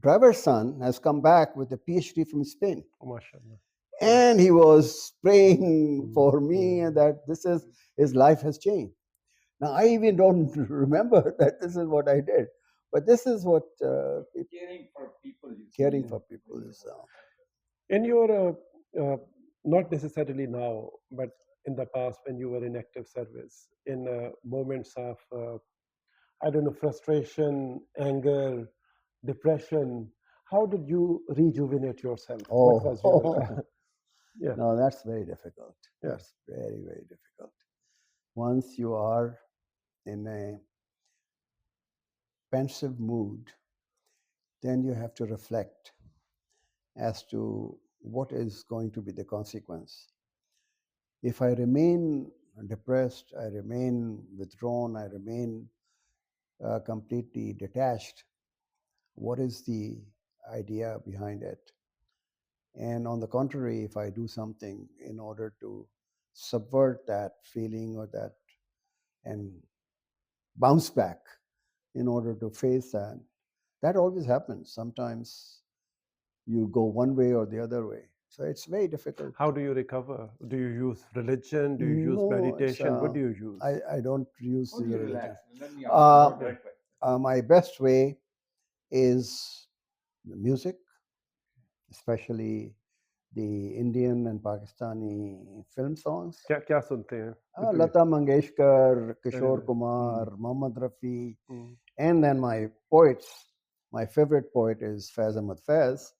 driver's son, has come back with a PhD from Spain. Oh, mashallah. And he was praying for me that his life has changed. Now, I even don't remember that this is what I did, but this is what caring for people. Caring for people is. In your, not necessarily now, but in the past when you were in active service, in moments of, I don't know, frustration, anger, depression, how did you rejuvenate yourself? What was your... Yeah. No, that's very difficult. Yeah. That's very, very difficult. Once you are in a pensive mood, then you have to reflect as to what is going to be the consequence. If I remain depressed, I remain withdrawn, I remain completely detached, what is the idea behind it? And on the contrary, if I do something in order to subvert that feeling or that and bounce back in order to face that, that always happens. Sometimes you go one way or the other way. So it's very difficult. How do you recover? Do you use religion? Do you use No, meditation? What do you use? I don't use How do you religion. relax? Let me ask you direct question. My best way is the music, especially the Indian and Pakistani film songs. क्या सुनते हैं? Lata Mangeshkar, Kishore Kumar, Mohammad Rafi, and then my poets. My favorite poet is Faiz Ahmad Faiz,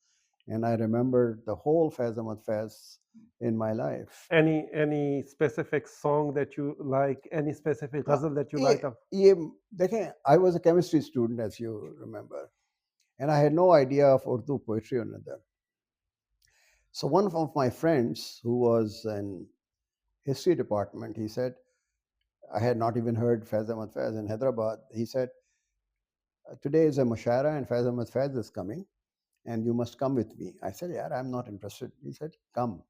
and I remember the whole Faiz Ahmad Faiz in my life. Any specific song that you like? Any specific ghazal that you like? I was a chemistry student, as you remember, and I had no idea of Urdu poetry or another. So one of my friends who was in history department, he said, I had not even heard Faiz Ahmad Faiz in Hyderabad. He said, today is a Musharraf and Faiz Ahmad Faiz is coming and you must come with me. I said, yeah, I'm not interested. He said, come.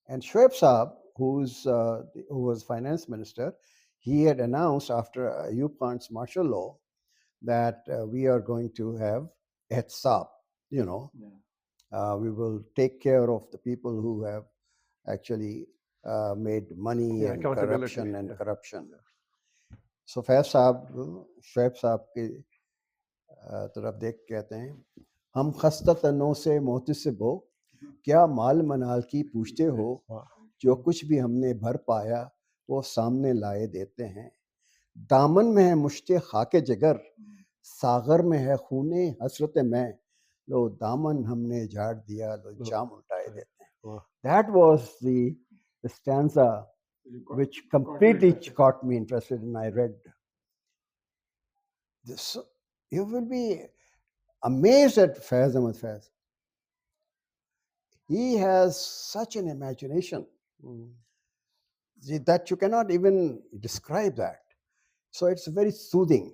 And Shoaib Saab, who was finance minister, he had announced after Ayub Khan's martial law that we are going to have ihtisab, we will take care of the people who have actually made money and corruption. So Faiz Saab, Shoaib Saab के तरफ देख कहते हैं, हम खस्ता तनों से मोहतसिब हो, क्या माल मनाल की पूछते हो, जो कुछ भी हमने भर पाया वो सामने लाए देते हैं, दामन में है मुश्ते खाके जिगर, सागर में है खूने हसरत में, लो दामन हमने झाड़ दिया, लो जाम उल्टाए देते हैं. That was the stanza which completely got me interested, and I read this. You will be amazed at Faiz Ahmad Faiz. He has such an imagination that you cannot even describe that. So it's very soothing.